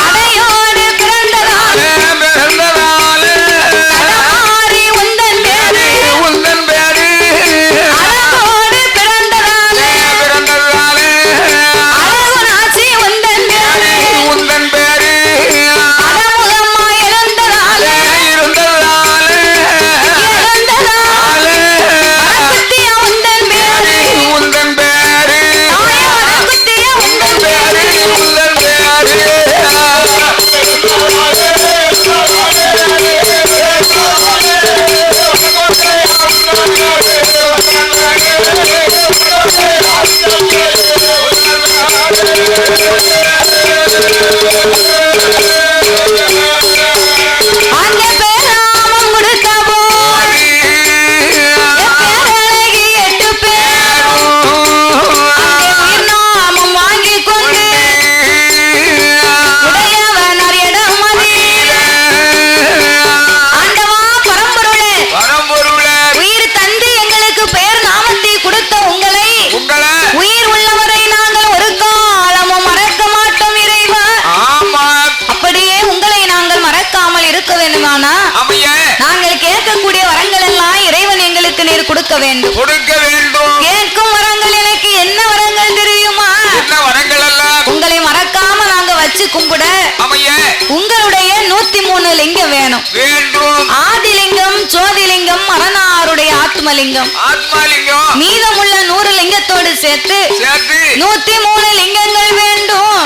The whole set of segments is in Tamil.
அடையோ கொடுக்க வேண்டும். கேட்கும் வரங்கள் எனக்கு என்ன வரங்கள் தெரியுமா? உங்களை மறக்காம நாங்க வச்சு கும்பிட உங்களுடைய 103 லிங்கம் வேணும். ஆதிலிங்கம், சோதிலிங்கம், அரணாருடைய ஆத்மலிங்கம், மீதமுள்ள 100 லிங்கத்தோடு சேர்த்து 103 லிங்கங்கள் வேண்டும்.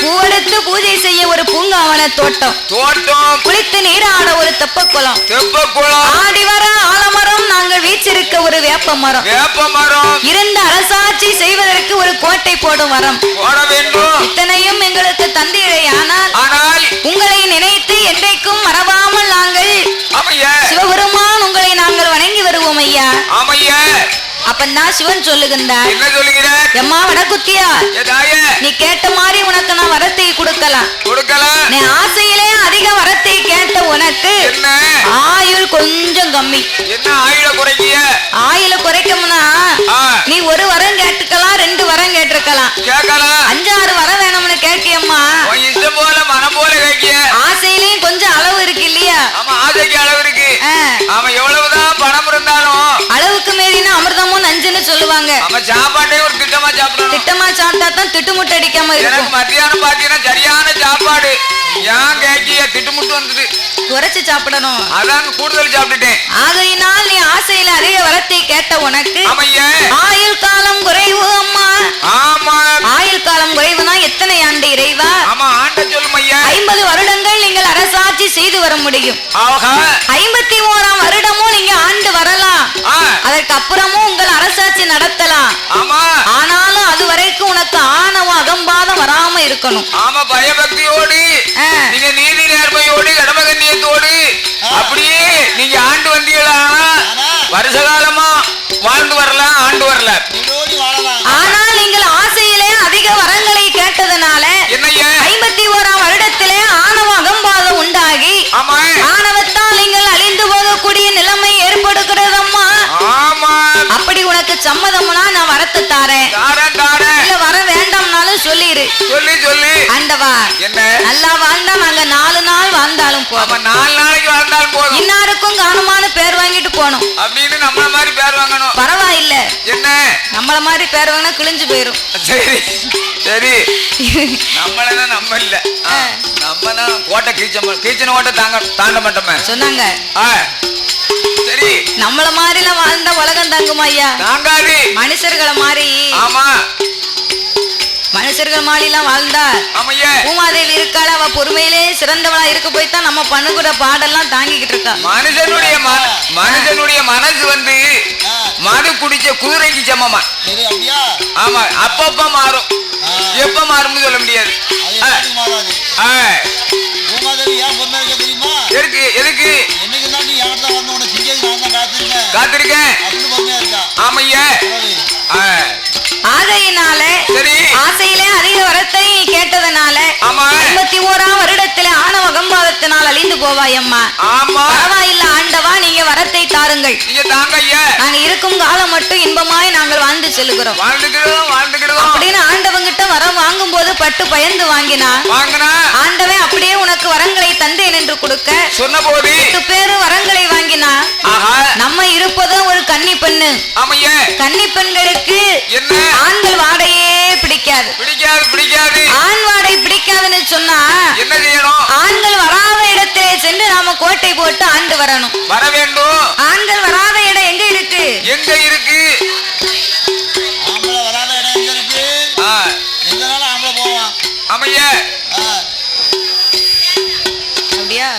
பூவெடுத்து பூஜை செய்ய ஒரு பூங்காவன தோட்டம், குளித்து நீராட ஒரு தெப்பக்குளம், ஆடி வர ஆலமரம், நாங்கள் வீச்சிருக்க ஒரு வேப்ப மரம், இருந்த அரசாட்சி செய்வதற்கு ஒரு கோட்டை போடும் வரம். இத்தனையும் எங்களுக்கு தந்தீரை. ஆனால் உங்களை நினைத்து என்றைக்கும் மறவாமல் நாங்கள் சிவபெருமான் உங்களை நாங்கள் வணங்கி வருவோம் ஐயா. அப்பந்தான் சிவன் சொல்லுகின்றார், எம்மா வடக்குத்தியா, நீ கேட்ட மாதிரி உனக்கு நான் வரத்தை கொடுக்கலாம். நீ ஆசையிலே அதிக வரத்தை கேட்ட உனக்கு ஆயுள் கொஞ்சம் கம்மி. ஆயுள குறைக்கணும்னா நீ ஒரு வரம் கேட்டுக்கலாம், 2 வரம் கேட்டிருக்கலாம், 5-6 வரம் வேணும்னு கேட்கியம்மா. ஆசையிலையும் கொஞ்சம் அளவு இருக்கு இல்லையா? எவ்வளவுதான் பணம் இருந்தாலும் அளவுக்கு மீறினா அமிர்தமும் நஞ்சுன்னு சொல்லுவாங்க. சாப்பாட்டே ஒரு திட்டமா சாப்பிடணும். திட்டமா சாப்பிட்டா தான் திட்டுமுட்டு அடிக்காம இருக்கும். மத்தியானம் பாத்தீங்கன்னா சரியான சாப்பாடு, ஏன் கேக்கிய திட்டுமுட்டு வந்தது, குறைச்சு சாப்பிடணும். அதான் கூடுதல் சாப்பிட்டுட்டேன். ஆகையினால் நீ ஆசையில அதிக வரத்தை கேட்ட உனக்கு ஆயுள் காலம் குறைவு அம்மா. ஆயுள் காலம் குறைவுனா எத்தனை ஆண்டு இறைவா? 50 வருடங்கள் நீங்கள் அரசாட்சி செய்து வர முடியும். 51ஆம் வருடமும் நீங்க ஆண்டு வரலாம். அதற்கு அப்புறமும் உங்கள் அரசாட்சி நடத்தலாம். ஆனாலும் அது வரைக்கும் உனக்கு ஆணவம் அகம்பாதம் வராம இருக்கணும். பயபக்தியோடு நீங்க நீதி நேர்மையோடு கடமகண்ணியத்தோடு அப்படியே நீங்க ஆண்டு வந்தீங்களா வருஷ காலமா வாழ்ந்து வரலாம், ஆண்டு வரல. ஆனால் நீங்கள் ஆசையிலே அதிக வரங்களை கேட்டதனால 51ஆம் வருடத்திலே ஆணவ அகம்பாதம் உண்டாகி ஆணவத்தால் நீங்கள் அழிந்து போகக்கூடிய நிலைமை ஏற்படுகிறதம்மா. அப்படி உனக்கு சம்மதம்னா நான் வரத்தை தாரேன், இல்ல வர வேண்டாம்னாலும் சொல்லிரு. ஆண்டவா நல்லா வாழ்ந்தா நாங்க 4 நாள் வாழ்ந்தாலும் போதும், 4 நாளைக்கு வாழ்ந்தாலும் போதும், இன்னாருக்கும் காணுமான பேர் வாங்கிட்டு போனோம் அப்படின்னு நம்மள மாதிரி பேர் வாங்கணும். பரவாயில்ல, என்ன நம்மள மாதிரி பேர் வாங்கினா கிழிஞ்சு போயிரும். சரி நம்மள நம்ம இல்ல, நம்ம கோட்டை கீச்சன ஓட்ட தாண்ட மாட்டோமே சொன்னாங்க. சரி நம்மள மாதிரி எல்லாம் வாழ்ந்தா உலகம் தாங்குமா ஐயா? தாங்காது. மனுஷர்களை மாதிரி மனுஷர்கள் மாடிலாம் வாழ்ந்தா பூமாதேவி இருக்காள, அவ பொறுமையிலே சிறந்தவளா இருக்க போய்தான் நம்ம பண்ணுகிற பாடெல்லாம் தாங்கிக்கிட்டு இருக்கா. மனுஷனுடைய மனசு வந்து மது குடிச்ச குதிரைக்கு சமமா. ஆமா, அப்பப்ப மாறும், எப்ப மாறும்னு சொல்ல முடியாது. எதுக்கு காத்திருக்கேன். ஆமையா, ஆகையினால ஆசையிலே அதிக வரத்தை கேட்டதனால 51ஆம் வருடத்தில ஆணவ அகம்பாதத்தினால் அழிந்து போவாயம்மா. பரவாயில்ல ஆண்டவா, நீங்க வரத்தை தாருங்கள். நாங்க இருக்கும் காலம் மட்டும் இன்பமாய் நாங்கள் வாழ்ந்து செல்லுகிறோம் அப்படின்னு ஆண்டவங்கிட்ட வரம் வாங்கும் போது பட்டு பயந்து வாங்கினா ஆண்டவன் அப்படியே உனக்கு வரங்களை தந்தேன் என்று கொடுக்க சொன்ன போது 8 பேரு வரங்களை வாங்கினா. நம்ம இருப்பதும் ஒரு கன்னி பெண்ணு. கன்னி பெண்களுக்கு ஆண்கள் வாடையே பிடிக்காது. ஆண் வாடை பிடிக்காதுன்னு சொன்னா என்ன செய்யணும்? ஆண்கள் வராத இடத்திலே சென்று நாம கோட்டை போட்டு ஆண்டு வரணும். வர வேண்டும். ஆண்கள் வராத இடம் எங்க இருக்கு? ஆம்பளை வராத இடம் எங்க இருக்கு? எங்கனால ஆம்பளை போவான். ஆமையா, அப்படியா?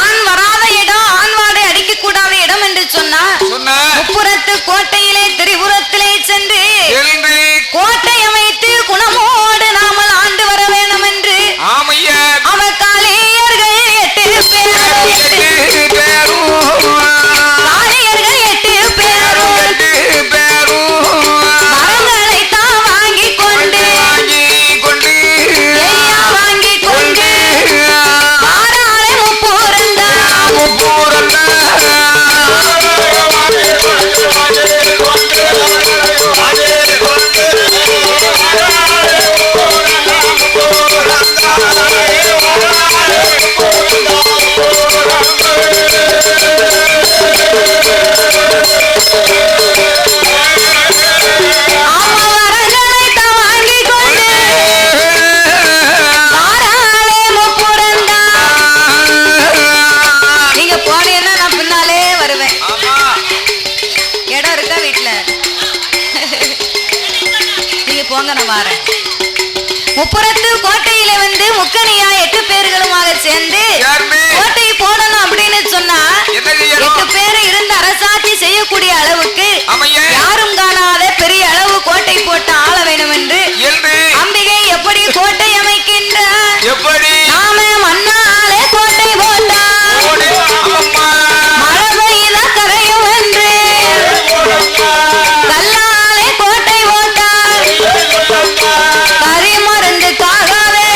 ஆண் வராத இடம், ஆண் வாடை அடிக்க கூடாத இடம் என்று சொன்னா முப்புறத்து கோட்டையிலே திரிபுரத்திலே சென்று கோட்டை அமைத்து குணமோடு நாமல் ஆண்டு வர வேணும் என்று அவர் காளியர்கள் 8 பேரும் மரங்களை தான் வாங்கி கொண்டு வாங்கி கொண்டு பாராளை முப்புறந்தா இருங்க நான் வாரேன். முப்புறத்து கோட்டையில வந்து முக்கணியா 8 பேர்களுமாக சேர்ந்து கோட்டை போடணும் அப்படின்னு சொன்னா 8 பேர் இருந்து அரசாட்சி செய்யக்கூடிய அளவுக்கு யாரும் காணாத பெரிய அளவு கோட்டை போட்டு ஆள வேண்டும் என்று அம்பிகை எப்படி கோட்டை அமைக்கின்றார்? நாம மண்ணாலே கோட்டை போட்டா மழை பெய்த கரையும் என்று கல்லாலே கோட்டை போட்டார் கரி மருந்துக்காகவே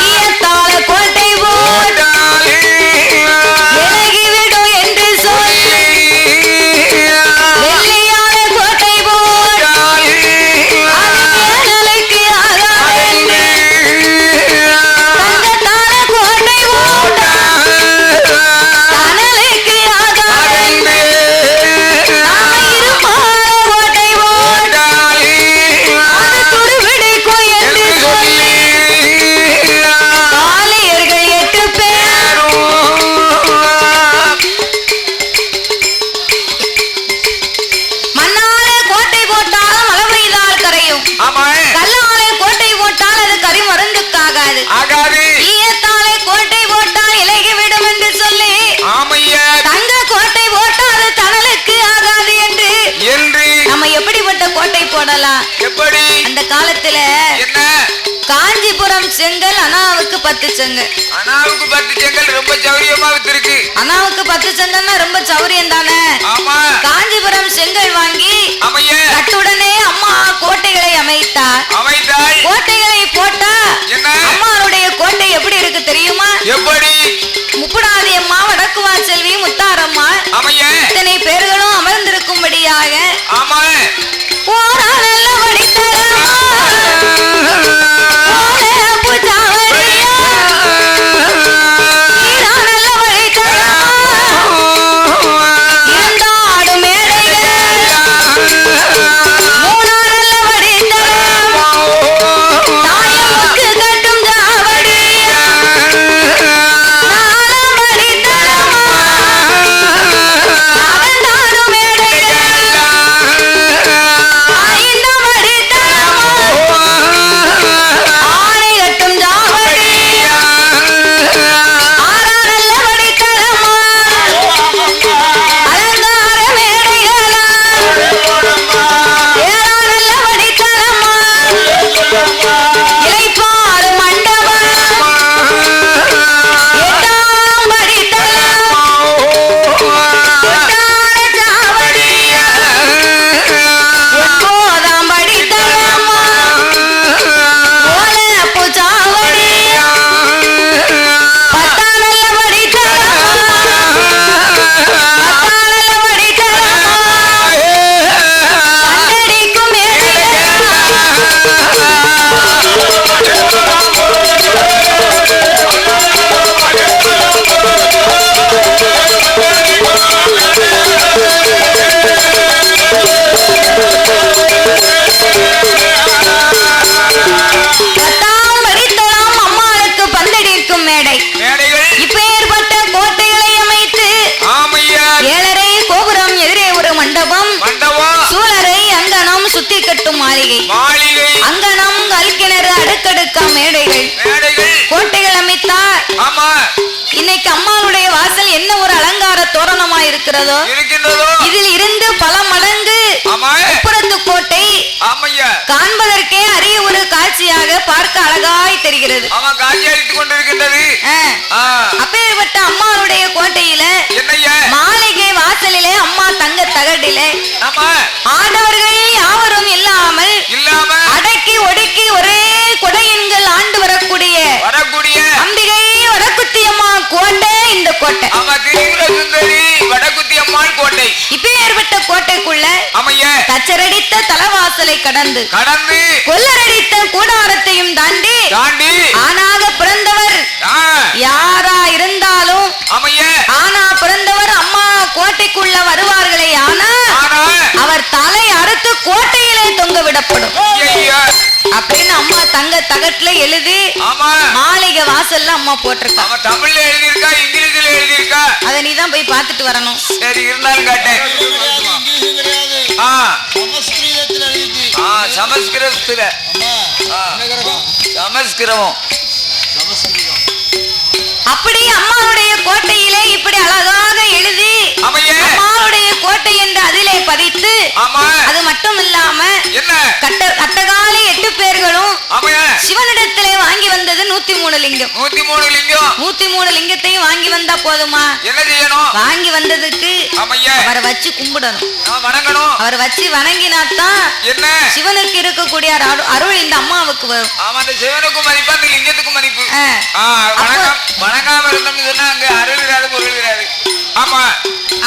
ஈயத்தால கோட்டை போட்டால் விலகிவிடும் என்று சொல்லி வெள்ளியால கோட்டை போட்டால் அது நிலைக்கு ஆகாது தங்கத்தால கோட்டை போட்டால் தனலுக்கு ஆகாது நாம இருப்பால கோட்டை போட்டால் அது துருவிடிக்கும் என்று சொல்லி காளியர்கள் 8 பேர் மண்ணாலே கோட்டை போட்டால் மழை பெய்தால் கரையும் கல்லாலே கோட்டை போட்டால் அது கரி மருந்துக்காகாது ஈயத்தாலே கோட்டை போட்டால் இலகி விடும் என்று சொல்லி தங்க கோட்டை போட்டால் அது தணலுக்கு ஆகாது என்று நம்ம எப்படிப்பட்ட கோட்டை போடலாம்? அந்த காலத்துல காஞ்சிபுரம் செங்கல் அண்ணாவுக்கு 10 செங்கல். அண்ணாவுக்கு 10 செங்கல் ரொம்ப சௌரியமா வித்திருக்கு. அண்ணாவுக்கு 10 செங்கல்னா ரொம்ப சௌரியம் தானே. காஞ்சிபுரம் செங்கல் வாங்கி கட்டுடனே அம்மா கோட்டைகளை அமைத்தார். கோட்டைகளை போட்டா அம்மாவுடைய கோட்டை எப்படி இருக்கு தெரியுமா? முப்புடாதி அம்மா, வடக்கு வாசல்வி, முத்தாரம்மா இத்தனை பேர்களும் அமர்ந்திருக்கும்படியாக போரா நல்ல வடித்தரமா மாளிகை அங்கனம் கல்கிணறு அடுக்கடுக்கா மேடைகள் கோட்டைகள் அமைத்தார். இன்னைக்கு அம்மாவுடைய வாசல் என்ன ஒரு அலங்கார தோரணமா இருக்கிறதோ இதில் இருந்து பல மடங்கு உப்புறத்து கோட்டை காண்பதற்கே அரிய ஒரு காட்சியாக பார்க்க அழகாய் தெரிகிறது. அப்பேற்பட்ட அம்மாவுடைய கோட்டையில மாளிகை வாசலிலே அம்மா தங்க தகடிலே ஆடவர்கள் யாவரும் இல்லாமல் அடக்கி ஒடுக்கி ஒரே கொடையின்கள் ஆண்டு வரக்கூடிய அம்பிகை வடக்குத்தி அம்மா கோட்டை இந்த கோட்டை. இப்ப ஏற்பட்ட கோட்டைக்குள்ள தச்சரடித்த தலவாசலை கடந்து கொல்லரடித்த கூடாரத்தையும் தாண்டி ஆணாக பிறந்தவர் யாரா இருந்தாலும் ஆனா பிறந்தவர் அம்மா கோட்டைக்குள்ள வருவார்களே ஆனா அவர் தலை அறுத்து கோட்டையிலே தொங்க விடப்படும் அப்படின்னு அம்மா தங்க தகட்டுல எழுதி மாளிகை வாசல்ல அம்மா போட்டிருக்கா. தமிழ்ல எழுதியிருக்கா இங்கிலீஷ்ல எழுதியிருக்கா? அத நீதான் போய் பார்த்துட்டு வரணும். சரி இருந்தாலும் கேட்டேன். சமஸ்கிருதத்தில் எழுதி சமஸ்கிருதத்துல அம்மா என்ன கிரகம்? சமஸ்கிருதம். சமஸ்கிருதம். அப்படி அம்மாவுடைய கோட்டையிலே இப்படி அழகாக எழுதி அம்மாவுடைய கோட்டை என்று அதிலே பதித்து அது மட்டும் இல்லாம என்ன கட்டகாலி 8 பேர்களும் சிவனிடத்திலே வாங்கி வந்தது 103 லிங்கம். 103 லிங்கத்தையும் வாங்கி வந்தா போதுமா? என்ன செய்யணும்? வாங்கி வந்ததுக்கு அவரை வச்சு கும்பிடணும், வணங்கணும். அவரை வச்சு வணங்கினாத்தான் என்ன சிவனுக்கு இருக்கக்கூடிய அருள் இந்த அம்மாவுக்கு வரும். சிவனுக்கும் மதிப்பு அந்த லிங்கத்துக்கும் மதிப்பு. வணங்காம இருந்தோம்னு சொன்னா அங்க அருள் இராது பொருள் இராது. ஆமா.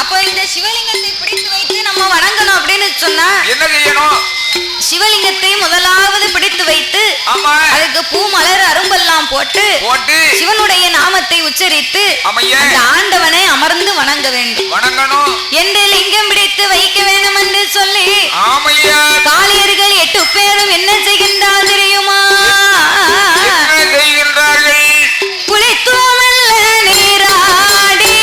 அப்ப இந்த சிவலிங்கத்தை பிடித்து வைத்து நம்ம வணங்கணும் அப்படின்னு சொன்னா என்ன செய்யணும்? சிவலிங்கத்தை முதலாவது பிடித்து வைத்து அதுக்கு பூ மலர் அரும்பெல்லாம் போட்டு சிவனுடைய நாமத்தை உச்சரித்து அந்த ஆண்டவனை அமர்ந்து வணங்க வேண்டும். வணங்கணும் என்று லிங்கம் பிடித்து வைக்க வேண்டும் என்று சொல்லி காளியர்கள் 8 பேரும் என்ன செய்கின்றார் தெரியுமா? குளித்தோமல்ல நீராடி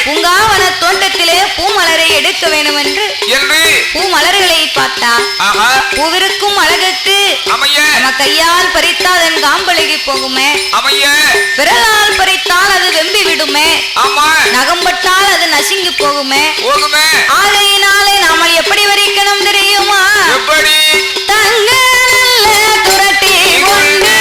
பூங்காவன தோட்டத்திலே பூமலரை எடுக்க வேண்டும் என்று பூமலர்களை பார்த்தா பூவிருக்கும் அழகுக்கு நம்ம கையால் பறித்தால் அதன் காம்பழுகி போகுமே, விரலால் பறித்தால் அது வெம்பி விடுமே, நகம்பட்டால் அது நசுங்கி போகுமே. ஆகையினாலே நாம எப்படி வரிக்கணும் தெரியுமா? தங்க துரட்டி கொண்டு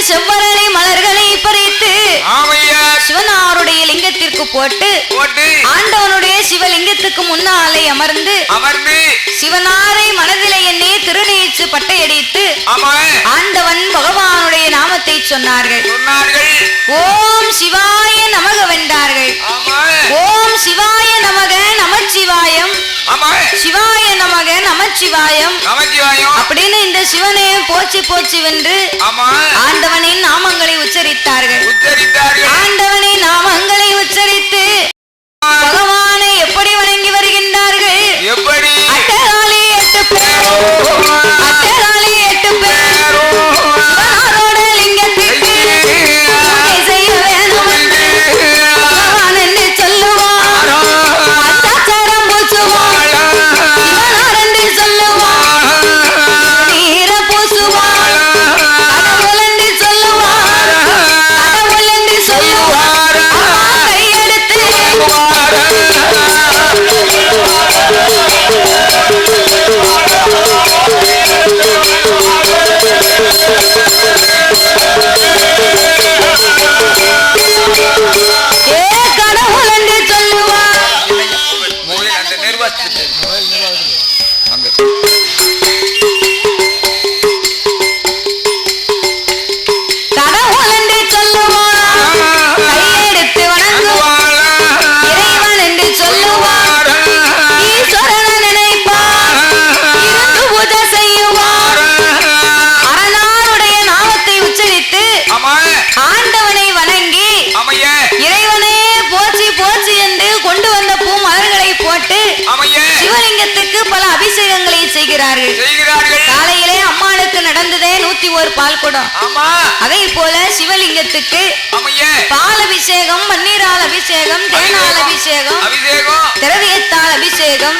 செவ்வரளி மலர்களை பறித்து சிவனாருடைய லிங்கத்திற்கு போட்டு ஆண்டவனுடைய சிவலிங்கத்துக்கு முன்னாலே அமர்ந்து சிவனாரை மனதிலே எண்ணி திருநீச்சு பட்டையடித்து ஆண்டவன் பகவானுடைய நாமத்தை சொன்னார்கள். ஓம் சிவாய நமக வென்றார்கள். ஓம் சிவாய நமக நமச்சிவாயம், சிவாய நமக நமச்சிவாயம் அப்படின்னு இந்த சிவனே போச்சு போச்சு வென்று ஆண்டவனின் நாமங்களை உச்சரித்தார்கள். ஆண்டவனின் நாமங்களை உச்சரித்து பகவானை எப்படி வணங்கி வருகின்றார்கள்? அட்டகாலி 8 பேர், அட்டகாலி 8 பேர் சிவனாரோட லிங்கத்திற்கு பூஜை செய்ய வேணும் என்று பகவான் என்று சொல்லுவார். அத்தாச்சாரம் பூசுவார் சிவனார் என்று சொல்லுவார். நீர பூசுவார் கடவுள் என்று சொல்லுவார். கடவுள் என்று சொல்லுவார். கையெடுத்து கடவுள் என்று சொல்லுவார். கடவுள் என்று சொல்லுவார். கையெடுத்து வணங்குவார். இறைவன் என்று சொல்லுவார். ஈஸ்வரனை நினைப்பார். இருந்து பூஜை செய்யுவார். அரணாருடைய நாமத்தை உச்சரித்து ஆண்டவனை வணங்கி இறைவனே போச்சு போச்சு என்று கொண்டு வந்த பூ மலர்களை போட்டு சிவலிங்கத்துக்கு பல அபிஷேகங்களை செய்கிறார்கள். காலையிலே அம்மாளுக்கு நடந்ததே 101 பால் குடம். அதே போல சிவலிங்கத்துக்கு பால் அபிஷேகம், பன்னீரால் அபிஷேகம், தேனால் அபிஷேகம், திரவியத்தால் அபிஷேகம்,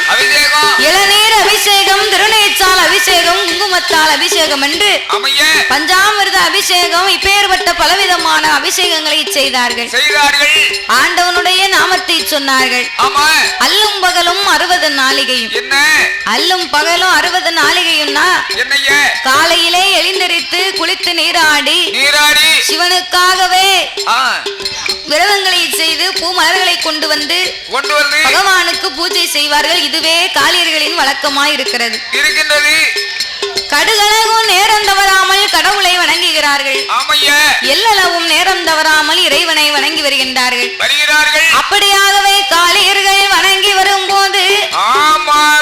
இளநீர் அபிஷேகம், திருநீச்சால் அபிஷேகம், குங்குமத்தால் அபிஷேகம் என்று பஞ்சாமிர்த அபிஷேகம் இப்பேற்பட்ட பலவிதமான அபிஷேகங்களை செய்தார்கள். ஆண்டவனுடைய நாமத்தை சொன்னார்கள். அல்லும் பகலும் 60 நாளிகையும். அல்லும் பகலும் 60 நாளிகையும்னா காலையிலே எழுந்தரித்து குளித்து நீராடி சிவனுக்காகவே விரதங்களை செய்து பூ மலர்களை கொண்டு வந்து பகவானுக்கு பூஜை செய்வார்கள். இதுவே காளியர்களின் வழக்கமாய் இருக்கிறது. கடுகளவும் நேரம் தவறாமல் கடவுளை வணங்குகிறார்கள். எல்லளவும் நேரம் தவறாமல் இறைவனை வணங்கி வருகின்றார்கள். அப்படியாகவே காளியர்கள் வணங்கி வரும்போது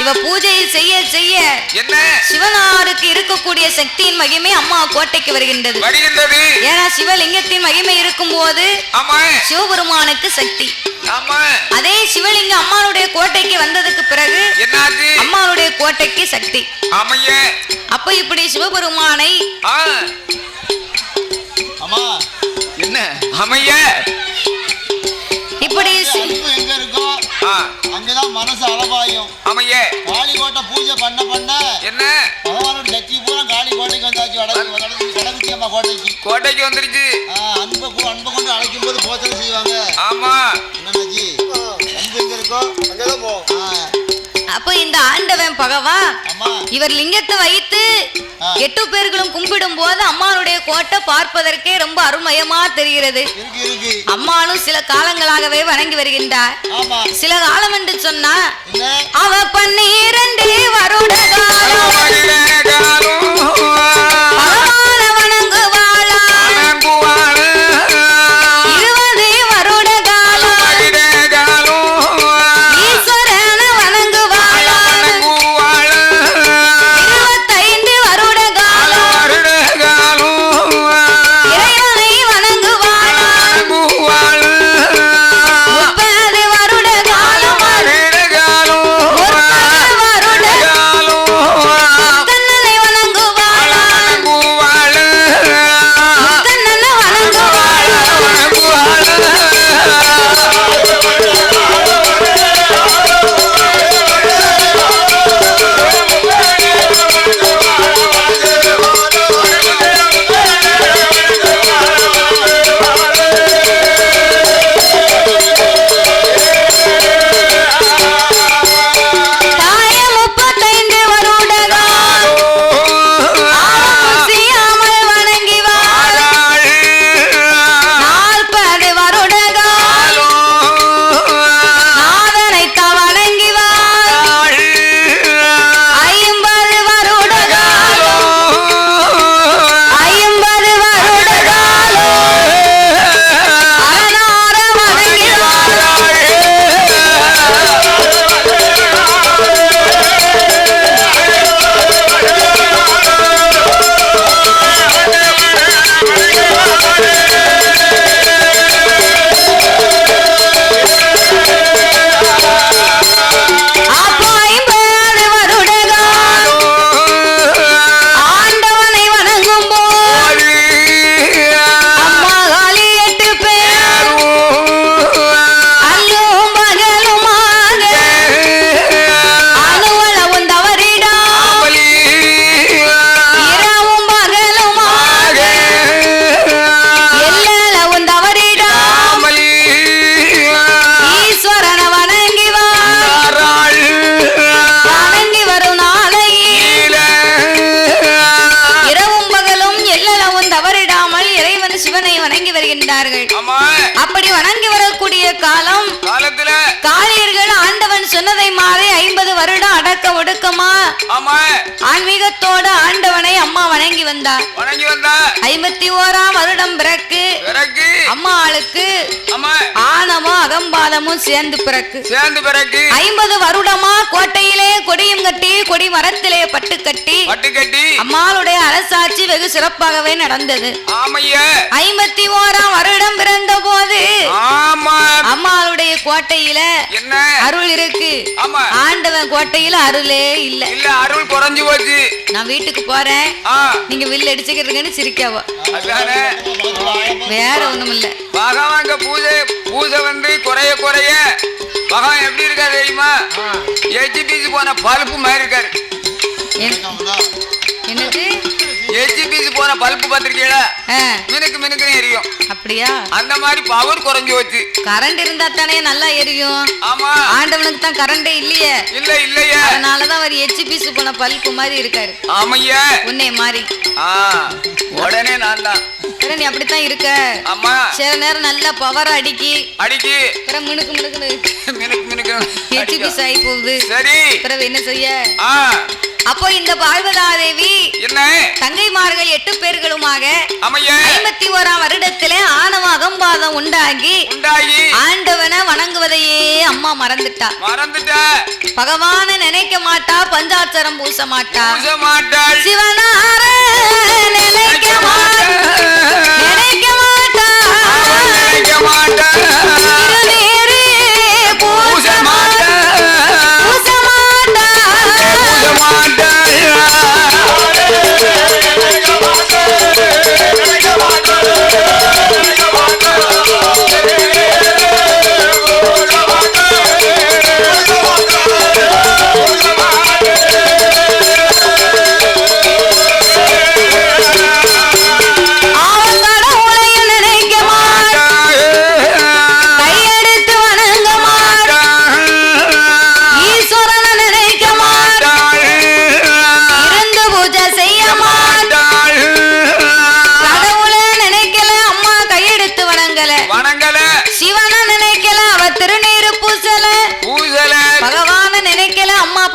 இவ பூஜை செய்ய செய்ய சிவனாருக்கு இருக்கக்கூடிய சக்தியின் மகிமை அம்மா கோட்டைக்கு வருகின்றது. ஏன்னா சிவலிங்கத்தின் மகிமை இருக்கும் போது சிவபெருமானுக்கு சக்தி. அதே சிவலிங்கம் அம்மானுடைய கோட்டைக்கு வந்ததுக்கு பிறகு அம்மானுடைய கோட்டைக்கு சக்தி. அப்ப இப்படி சிவபெருமானை என்ன அமைய இப்படி எங்க இருக்கோ அங்கதான் மனசு அளவாயும். அமைய காளிகோட்டை பூஜை பண்ண பண்ண என்ன பகவானோட சக்தி பூரா காளி கோட்டைக்கு வந்தாச்சு. வடகுச்சி அம்மா கோட்டைக்கு வந்துருச்சு. அன்பை கொண்டு அழைக்கும் போது போச்சனை செய்வாங்க. ஆமா என்னஜி அன்பு எங்க இருக்கோ அங்கதான் போவோம். அப்ப இந்த ஆண்டவன் பகவான் இவர் லிங்கத்தை வைத்து 8 பேர்களும் கும்பிடும் போது அம்மானுடைய கோட்டை பார்ப்பதற்கே ரொம்ப அருமயமா தெரிகிறது. அம்மானும் சில காலங்களாகவே வணங்கி வருகின்றார். சில காலம் என்று சொன்னா அவ 12 வருட ஒழுக்கமா ஆன்மீகத்தோட ஆண்டவனை அம்மா வணங்கி வந்தார். 51ஆம் வருடம் பிறகு அம்மாளுக்கு ஆணவம் அகம்பாதமும் சேர்ந்து பிறகு 50 வருடமா கோட்டையிலே கொடியும் கட்டி கொடி மரத்திலே பட்டு கட்டி அம்மாளுடைய அரசாட்சி வெகு சிறப்பாகவே நடந்தது. 51ஆம் வருடம் பிறந்த போது அம்மாளுடைய கோட்டையில அருள் இருக்கு, ஆண்டவன் கோட்டையில அருளே இல்ல. அருள் குறைஞ்சு போச்சு. நான் வீட்டுக்கு போறேன், நீங்க வில்லு அடிச்சுக்கிறீங்கன்னு சிரிக்காவோ, வேற ஒண்ணும் இல்ல. பகவான் பூஜை வந்து குறைய குறைய பகவான் எப்படி இருக்காரு தெரியுமா? எஜிபிசி போன பல்பு மாதிரி இருக்காரு. என்னது எஜிபிசி போன பல்பு பாத்திருக்கீங்களா? மினுக்கு மினுக்குன்னு எரியும். அப்படியா? அந்த மாதிரி பவர் குறைஞ்சு போச்சு. கரண்ட் இருந்தா தானே நல்லா எரியும். ஆமா, ஆண்டவனுக்கு தான் கரண்டே இல்லையே. இல்லையே, அதனாலதான் அவர் எஜிபிசி போன பல்பு மாதிரி இருக்காரு. ஆமையா, உன்னை மாதிரி. உடனே நான் தான் நீ அப்படித்தான் இருக்க. ஆமா, சில நேரம் நல்லா பவர் அடிக்கி மினுக்கு மினுக்கு எஜிபிசி ஆகி போகுது. சரி, பிறகு என்ன செய்ய? அப்போ இந்த பார்வதாதேவி என்ன தங்கைமார்கள் 8 பேர்களுமாக 51ஆம் வருடத்திலே ஆணவ அகம்பாதம் உண்டாகி ஆண்டவனை வணங்குவதையே அம்மா மறந்துட்டா. பகவான நினைக்க மாட்டா, பஞ்சாட்சரம் பூச மாட்டா, சிவனார நினைக்க மாட்டா, பூச மாட்டா.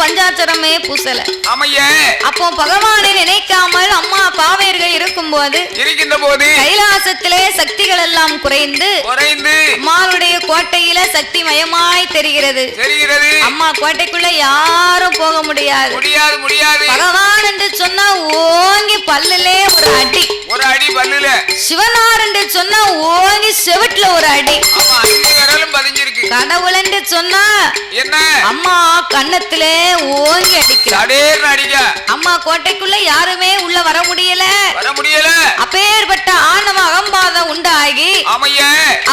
பஞ்சாட்சரமே பூசல. அப்போ பகவானை நினைக்காமல் அம்மா பாவேர்கள் இருக்கின்ற போது கைலாசத்திலே சக்திகள் எல்லாம் குறைந்து அம்மாளுடைய கோட்டையில சக்தி மயமாய் தெரிகிறது. அம்மா கோட்டைக்குள்ள யாரும் போக முடியாது. பகவான் என்று சொன்னா ஓங்கி பல்லிலே ஒரு அடி பல்லுல, சிவனார் என்று சொன்னா ஓங்கி செவிட்டுல ஒரு அடி, கடவுள் என்று சொன்னா அம்மா கன்னத்திலே ஓங்கி அடிக்க. அம்மா கோட்டைக்குள்ள யாருமே உள்ள வர முடியல. அப்பேற்பட்ட ஆணவ அகம்பாதம் உண்டாகி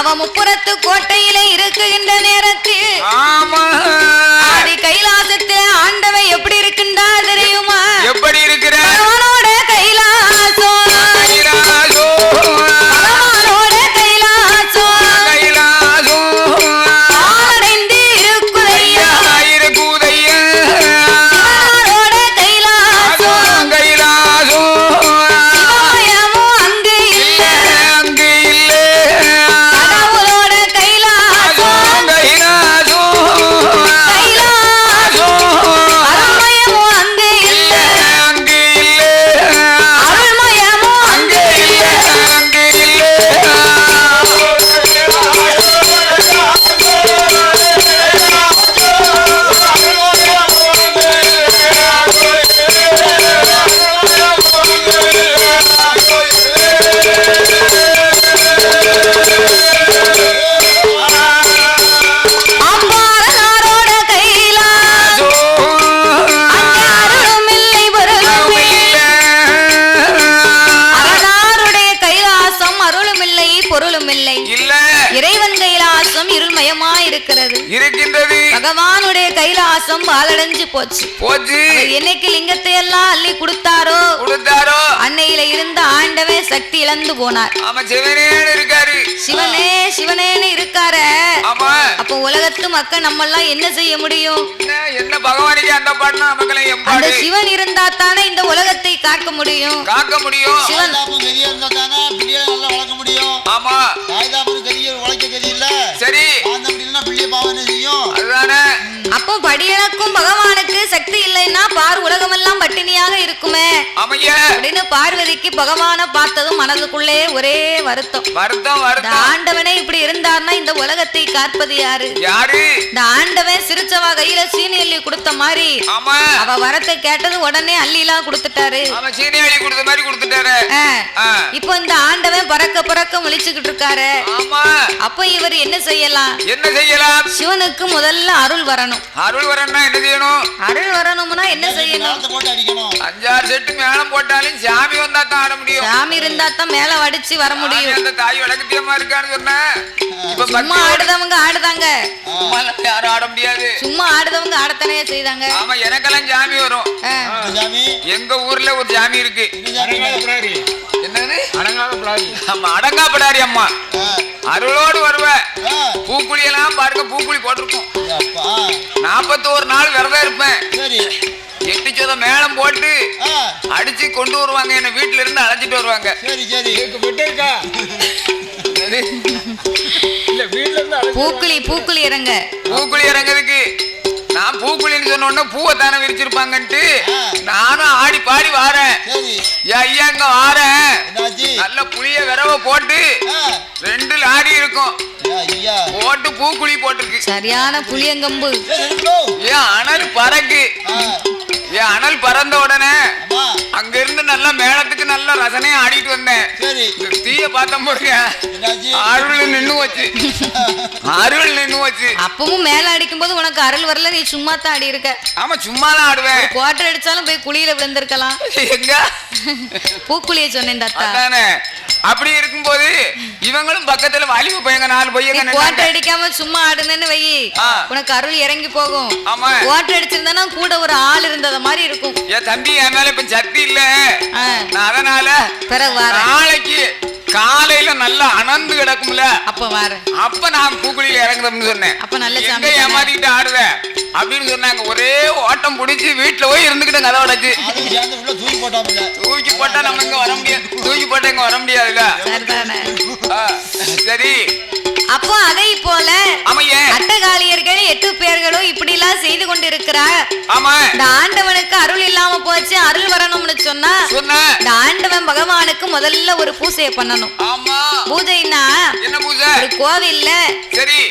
அவ முப்புறத்து கோட்டையிலே இருக்குகின்ற நேரத்தில் கைலாசத்தில் ஆண்டவை எப்படி இருக்கின்றா தெரியுமா? எப்படி இருக்கிறார்? அவனோட கைலாசம் பகவானுடைய கைலாசம் பாலடைஞ்சு போச்சு. என்னைக்கு லிங்கத்தை எல்லாம் அள்ளி கொடுத்தாரோ அன்னையில இருந்த ஆண்டவே சக்தி இழந்து போனார். சிவனே சிவனேன்னு இருக்காரு. அப்போ உலகத்து மக்கள் நம்ம எல்லாம் என்ன செய்ய முடியும்? அந்த சிவன் இருந்தா தானே இந்த உலகத்தை காக்க முடியும். சிவன் அப்போ படியளக்கும் பகவானுக்கு சக்தி இல்லைன்னா பார் உலகமெல்லாம் பட்டினியாக இருக்குமே அப்படின்னு பார்வதிக்கு பகவானை பார்த்ததும் மனதுக்குள்ளே ஒரே வருத்தம். ஆண்டவனே இப்படி இருந்தார்னா இந்த உலகத்தை காப்பது யாரு? இந்த ஆண்டவன் சிரிச்சவா கையில சீனி அள்ளி கொடுத்த மாதிரி அவ வரத்தை கேட்டது உடனே அள்ளிலாம் கொடுத்துட்டாரு. இப்போ இந்த ஆண்டவன் பறக்க பறக்க முழிச்சுக்கிட்டு இருக்காரு. அப்ப இவர் என்ன செய்யலாம்? சிவனுக்கு முதல்ல அருள் வரணும். அருள் வரணும்னா என்ன செய்யணும்? 5-6 செட்டு மேளம் போட்டாலும் சாமி வந்தா தான் ஆட முடியும். சாமி இருந்தா தான் மேல வடிச்சு வர முடியும். அந்த தாய் வழக்கத்தியமா இருக்கான்னு சொன்னேன். சும்மா ஆடுதவங்க ஆடுதாங்க, யாரும் ஆட முடியாது. சும்மா ஆடுதவங்க ஆடத்தானே செய்தாங்க. ஆமா, எனக்கெல்லாம் சாமி வரும். எங்க ஊர்ல ஒரு சாமி இருக்கு. அடங்காப்படாரி அம்மா அருளோடு வருவ. பூக்குழி எல்லாம் பாருங்க, பூக்குழி போட்டிருக்கோம். 41 நாள் விரதம் இருப்பேன். 8 சதம் மேளம் போட்டு அடிச்சு கொண்டு வருவாங்க. என்ன வீட்டுல இருந்து அழைச்சிட்டு வருவாங்க. பூக்குழி இறங்க. பூக்குழி இறங்கிறதுக்கு நான் பூக்குழின்னு சொன்ன உடனே பூவை தானே விரிச்சிருப்பாங்கன்ட்டு நானும் ஆடி பாடி வாரேன். ஐயா இங்க வாரேன். நல்ல புளிய விரவ போட்டு 2 லாரி இருக்கும் போட்டு பூக்குழி போட்டிருக்கு. சரியான புளியங்கம்பு. ஏன் அனல் பறக்கு. ஏன் அனல் பறந்த உடனே அங்க இருந்து நல்லா மேளத்துக்கு நல்ல ரசனையா ஆடிட்டு வந்தேன். தீய பார்த்த போது அருள் நின்னு வச்சு. அப்பவும் மேல அடிக்கும் போது உனக்கு அருள் வரல, நீ சும்மா தான் ஆடி இருக்க. ஆமா, சும்மா தான் ஆடுவேன். குவாட்டர் அடிச்சாலும் போய் குழியில விழுந்திருக்கலாம். எங்க பூக்குழிய சொன்னேன் தாத்தா. அப்படி இருக்கும்போது இவங்களும் பக்கத்துல வாலிப பையங்க 4 பையங்க குவாட்டர் அடிக்காம சும்மா ஆடுனேன்னு வை, உனக்கு அருள் இறங்கி போகும். குவாட்டர் அடிச்சிருந்தா கூட ஒரு ஆள் இருந்தத மாதிரி இருக்கும். என் தம்பி என் மேல இப்ப சக்தி இல்ல, அதனால நாளைக்கு காலையில நல்லா அனந்து கிடக்கும்ல, அப்ப நான் பூக்குழியில இறங்குறோம்னு சொன்னேன். அப்ப நல்ல ஏமாத்திக்கிட்டு ஆடுவேன் அப்படின்னு சொன்னாங்க. ஒரே ஓட்டம் பிடிச்சி வீட்டுல போய் இருந்துகிட்டு கதை உடைச்சு தூக்கி போட்டா நம்ம இங்க வர முடியாது. தூக்கி போட்டா இங்க வர முடியாதுல்ல. சரி, அப்போ அதை போல அட்டகாளியர்கள் 8 பேர்களும் இப்படி எல்லாம் செய்து கொண்டிருக்கிறார். இந்த ஆண்டவனுக்கு அருள் இல்லாம போச்சு. அருள் வரணும்னு சொன்னா இந்த ஆண்டவன் பகவானுக்கு முதல்ல ஒரு பூஜையை பண்ணணும். பூஜைன்னா ஒரு கோவில்ல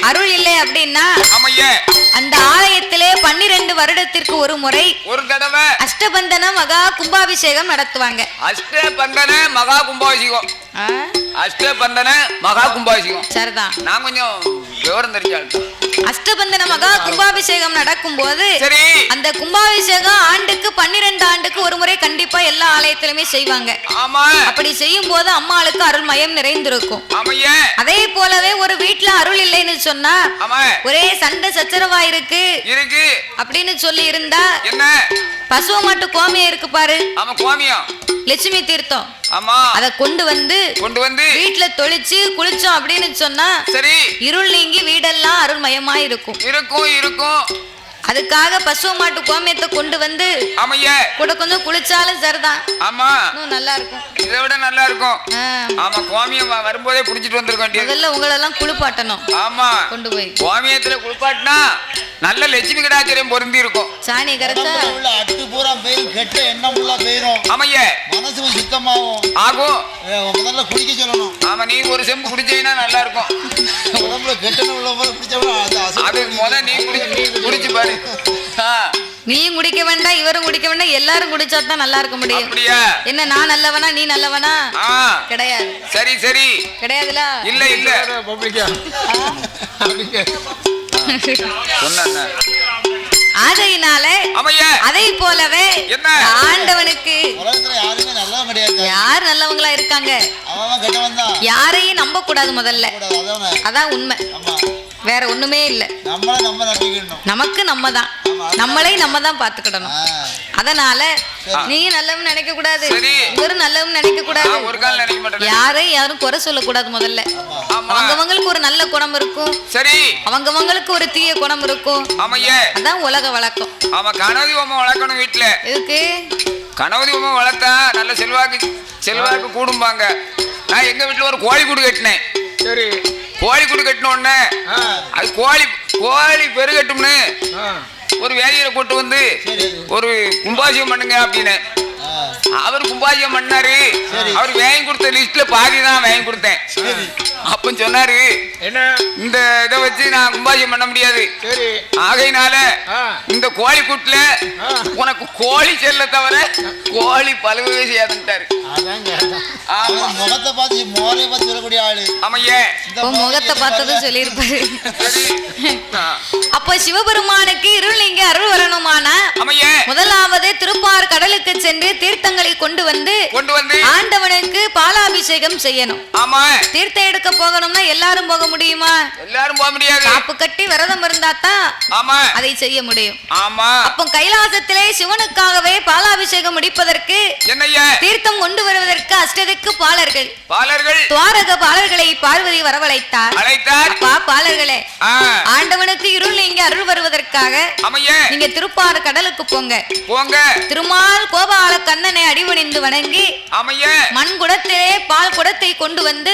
அருள் இல்லை அப்படின்னா அந்த ஆலயத்திலே 12 வருடத்திற்கு ஒரு முறை ஒரு தடவை அஷ்டபந்தன மகா கும்பாபிஷேகம் நடத்துவாங்க. அஷ்டபந்தன மகா கும்பாபிஷேகம். அஷ்டபந்தன மகா கும்பாபிஷேகம் சரிதான். நான் கொஞ்சம் விவரம் தெரிஞ்சால். அஷ்டபந்தன மகா கும்பாபிஷேகம் நடக்கும் போது அந்த கும்பாபிஷேகம் ஆண்டுக்கு 12 ஆண்டுக்கு ஒரு முறை கண்டிப்பா எல்லா ஆலயத்திலுமே செய்வாங்க. அப்படி செய்யும் போது அம்மாளுக்கு அருள் மயம் நிறைந்திருக்கும். அதே போலவே ஒரு வீட்டுல அருள் இல்லைன்னு சொன்னா ஒரே சண்டை சச்சரவா இருக்கு அப்படின்னு சொல்லி இருந்தா பசுவ மாட்டு கோமியம் இருக்கு பாரு, லட்சுமி தீர்த்தம், அத கொண்டு வந்து வீட்டுல தொளிச்சு குளிச்சோம் அப்படின்னு சொன்னா இருள் நீங்கி வீடெல்லாம் அருள்மயமா இருக்கும். அதுக்காக பசு மாட்டு கோமியத்தை கொண்டு வந்து கூட கொஞ்சம் குளிச்சாலும் சரிதான். ஆமா, நல்லா இருக்கும். இதை விட நல்லா இருக்கும். ஆமா, கோமியம் வரும்போதே புடிச்சிட்டு வந்திருக்க வேண்டியது. முதல்ல உங்களெல்லாம் குளிப்பாட்டணும். ஆமா, கொண்டு போய் கோமியத்துல குளிப்பாட்டினா நல்ல லட்சுமி கடாச்சரியம் பொருந்தி இருக்கும். சாணி கரைச்சா அட்டு பூரா பெயரும் கெட்ட எண்ணம் உள்ள பெயரும். ஆமையே, மனசு சுத்தமாகும் ஆகும். முதல்ல குடிக்க சொல்லணும். ஆமா, நீ ஒரு செம்பு குடிச்சீங்கன்னா நல்லா இருக்கும். உடம்புல கெட்ட உள்ள போது குடிச்சா அது முத நீ குடிச்சு பாரு. நீயும் குடிக்க வேண்டாம், இவரும் குடிக்க வேண்டாம், எல்லாரும் குடிச்சா தான் நல்லா இருக்க முடியும். அப்படியா? என்ன நான் நல்லவனா நீ நல்லவனா? கிடையாது. சரி சரி, கிடையாதுல. இல்ல இல்ல ஆகையினால அதை போலவே ஆண்டவனுக்கு யார் நல்லவங்களா இருக்காங்க, யாரையும் நம்ப கூடாது முதல்ல. அதான் உண்மை, வேற ஒண்ணுமே இல்ல. நமக்கு நம்ம தான், நம்மளை நம்ம தான் பாத்துக்கிடணும். அதனால நீ நல்லவன் நினைக்க கூடாது, இவரும் நல்லவன் நினைக்க கூடாது, யாரும் குறை சொல்ல கூடாது. முதல்ல அவங்கவங்களுக்கு ஒரு நல்ல குணம் இருக்கும், அவங்கவங்களுக்கு ஒரு தீய குணம் இருக்கும். அதான் உலக வழக்கம். ஆமா, கணவதி பொம்மை வளர்க்கணும் வீட்டுல. எதுக்கு கணவதி பொம்மை வளர்த்தா நல்ல செல்வாக்கு கூடும்பாங்க. நான் எங்க வீட்டுல ஒரு கோழி கூடு கட்டினேன். கோழி கூடு கட்டின உடனே அது கோழி பெருகட்டும்னு ஒரு வேலையில கூட்டு வந்து ஒரு கும்பாசியம் பண்ணுங்க அப்படின்னு அவர் கும்பாசியம் பண்ணாரு. அவர் வாங்கி கொடுத்த லிஸ்ட்ல பாதி தான் வாங்கி கொடுத்தேன். அப்ப சொன்னாரு, என்ன இந்த இதை வச்சு நான் கும்பாசியம் பண்ண முடியாது, ஆகையினால இந்த கோழி கூட்டுல உனக்கு கோழி செல்ல தவிர கோழி பழுவே செய்யாதுட்டாரு. முகத்தை பார்த்து மோரை பார்த்து சொல்லக்கூடிய ஆளு. ஆமையே, முகத்தை பார்த்ததும் சொல்லியிருப்பாரு. அப்ப சிவபெருமானுக்கு இருளிங்க அருள் வரணுமானா முதலாவது திருப்பார் கடலுக்கு சென்று தீர்த்தங்களை கொண்டு வந்து ஆண்டவனுக்கு பாலாபிஷேகம் செய்யணும். ஆமா, தீர்த்தம் எடுக்க போகணும்னா எல்லாரும் போக முடியுமா? எல்லாரும் போக முடியாது. காப்பு கட்டி விரதம் இருந்தா தான் அதை செய்ய முடியும். ஆமா, அப்போ கைலாசத்திலே சிவனுக்காகவே பாலாபிஷேகம் முடிப்பதற்கு தீர்த்தம் கொண்டு வருவதற்கு அஷ்டதிக்கு பாலர்கள் துவாரக பாலர்களை பார்வதி வரவழைத்தார். அப்பா பாலர்களே, ஆண்டவனுக்கு இருள் இங்க அருள் வருவதற்காக நீங்க திருப்பார் கடலுக்கு போங்க. திருமால் கோபால கண்ணனை அடிபணிந்து வணங்கி மண் குடத்திலே பால் குடத்தை கொண்டு வந்து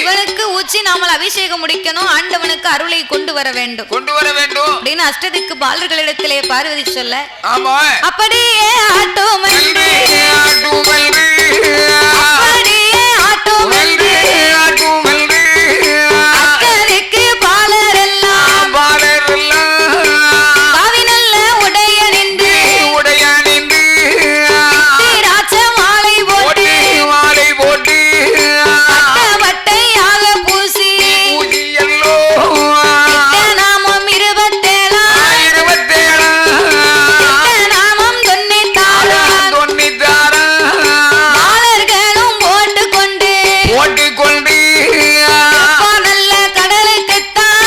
இவனுக்கு உச்சி நாமல் அபிஷேகம் முடிக்கணும், ஆண்டவனுக்கு அருளை கொண்டு வர வேண்டும் அப்படின்னு அஷ்டதிக்கு பாலர்களிடத்திலே பார்வதி சொல்ல, அப்படியே ஆட்டோம் அக்கறைக்கு பாலர் எல்லாம் பாவி நல்ல உடைய நின்று ராட்ச மாலை போட்டு வட்டையாக பூசி நாமம் 27 நாமம் 96 பாலர்களும் போட்டுக்கொண்டு நல்ல கடலுக்குத்தான்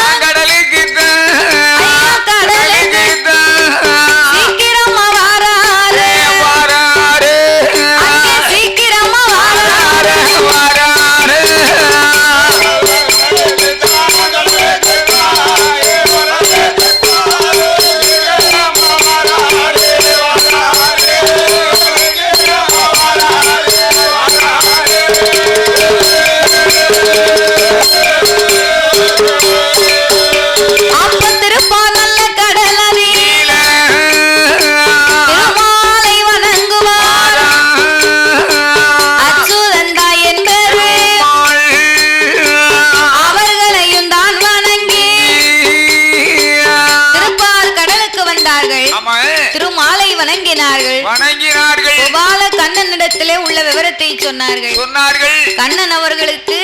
சீக்கிரமா வாராரு, சீக்கிரமா வாராரு. அப்ப திருப்பார் நல்ல கடலரியில திருமாலை வணங்குவார் அச்சுதந்தா என்பது அவர்களையும் தான் வணங்கி திருப்பார் கடலுக்கு வந்தார்கள். திருமாலை வணங்கினார்கள். கோபால கண்ணனிடத்திலே உள்ள விவரத்தை சொன்னார்கள். கண்ணன் அவர்களுக்கு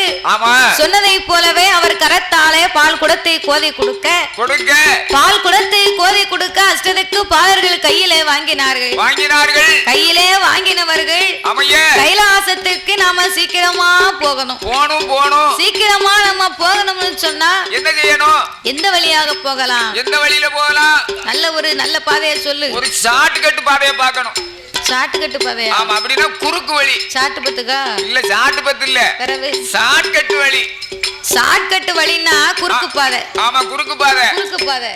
சொன்னதை போலவே அவர் கரத்தாலே பால் குடத்தை கோதை கொடுக்க பால் குடத்தை கோதை கொடுக்க அஷ்டதிக்கு பாலர்கள் கையிலே வாங்கினார்கள். கையிலே வாங்கினவர்கள் கைலாசத்திற்கு நாம சீக்கிரமா போகணும். சீக்கிரமா நம்ம போகணும்னு சொன்னா என்ன செய்யணும்? எந்த வழியாக போகலாம்? எந்த வழியில போகலாம்? நல்ல பாதையை சொல்லு. ஒரு ஷார்ட் கட் பாதையை பார்க்கணும். ஷார்ட் கட் பாதையா? ஆமா, அப்படினா குறுக்கு வழி. ஷார்ட் பத்துக்கா? இல்ல ஷார்ட் பத்து இல்ல, பிறகு ஷார்ட் கட் வழி. ஷார்ட் கட் வழினா குறுக்கு பாதை. ஆமா, குறுக்கு பாதை.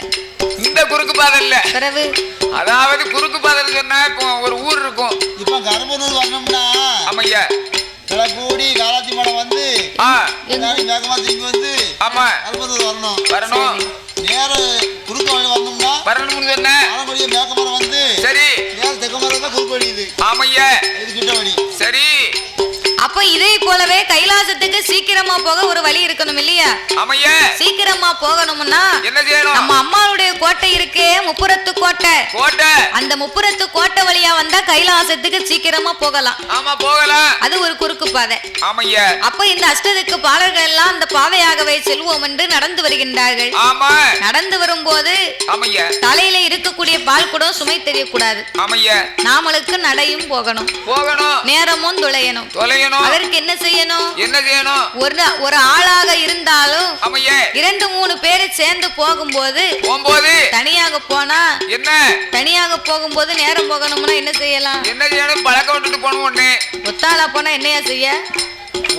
இந்த குறுக்கு பாதை இல்ல, பிறகு அதாவது குறுக்கு பாதைன்னு சொன்னா ஒரு ஊர் இருக்கும். இப்ப கரும்பனூர் வரணும்னா ஆமையா கிளக்கூடி காலாத்தி மடம் வந்து வேகமா திரும்பி வந்து ஆமா கரும்பனூர் வரணும். நேர குறுக்கு வழி வரணும்னா வரணும்னு சொன்ன ஆலங்குடிய மேக்கமரம் வந்து சரி நேர தெக்கமரம் தான் குறுக்கு வழி. இது ஆமையா, இது கிட்ட வழி. சரி, அப்ப இதே போலவே கைலாசத்துக்கு சீக்கிரமா போக ஒரு வழி இருக்கணும் இல்லையா? ஆமையா, சீக்கிரமா போகணும்னா என்ன செய்யணும்? நம்ம அம்மாவுடைய கோட்டை இருக்கே, முப்புறத்து கோட்டை. அந்த முப்புறத்து கோட்டை வழியா வந்தா கைலாசத்துக்கு சீக்கிரமா போகலாம். ஆமா, போகலாம். அது ஒரு குறுக்கு பாதை. ஆமையா, அப்ப இந்த அஷ்டதிக்கு பாலர்கள் எல்லாம் அந்த பாதையாகவே செல்வோம் என்று நடந்து வருகின்றார்கள். ஆமா, நடந்து வரும்போது ஆமையா தலையில இருக்கக்கூடிய பால் கூட சுமை தெரியக்கூடாது. ஆமையா, நாமளுக்கு நடையும் போகணும், நேரமும் தொலையணும். அதற்கு என்ன செய்யணும்? ஒரு ஆளாக இருந்தாலும் 2-3 பேரு சேர்ந்து போகும்போது தனியாக போனா என்ன? தனியாக போகும்போது நேரம் போகணும்னா என்ன செய்யலாம்? பழக்கம் விட்டுட்டு போகணும். ஒத்தாளா போனா என்னையா செய்ய?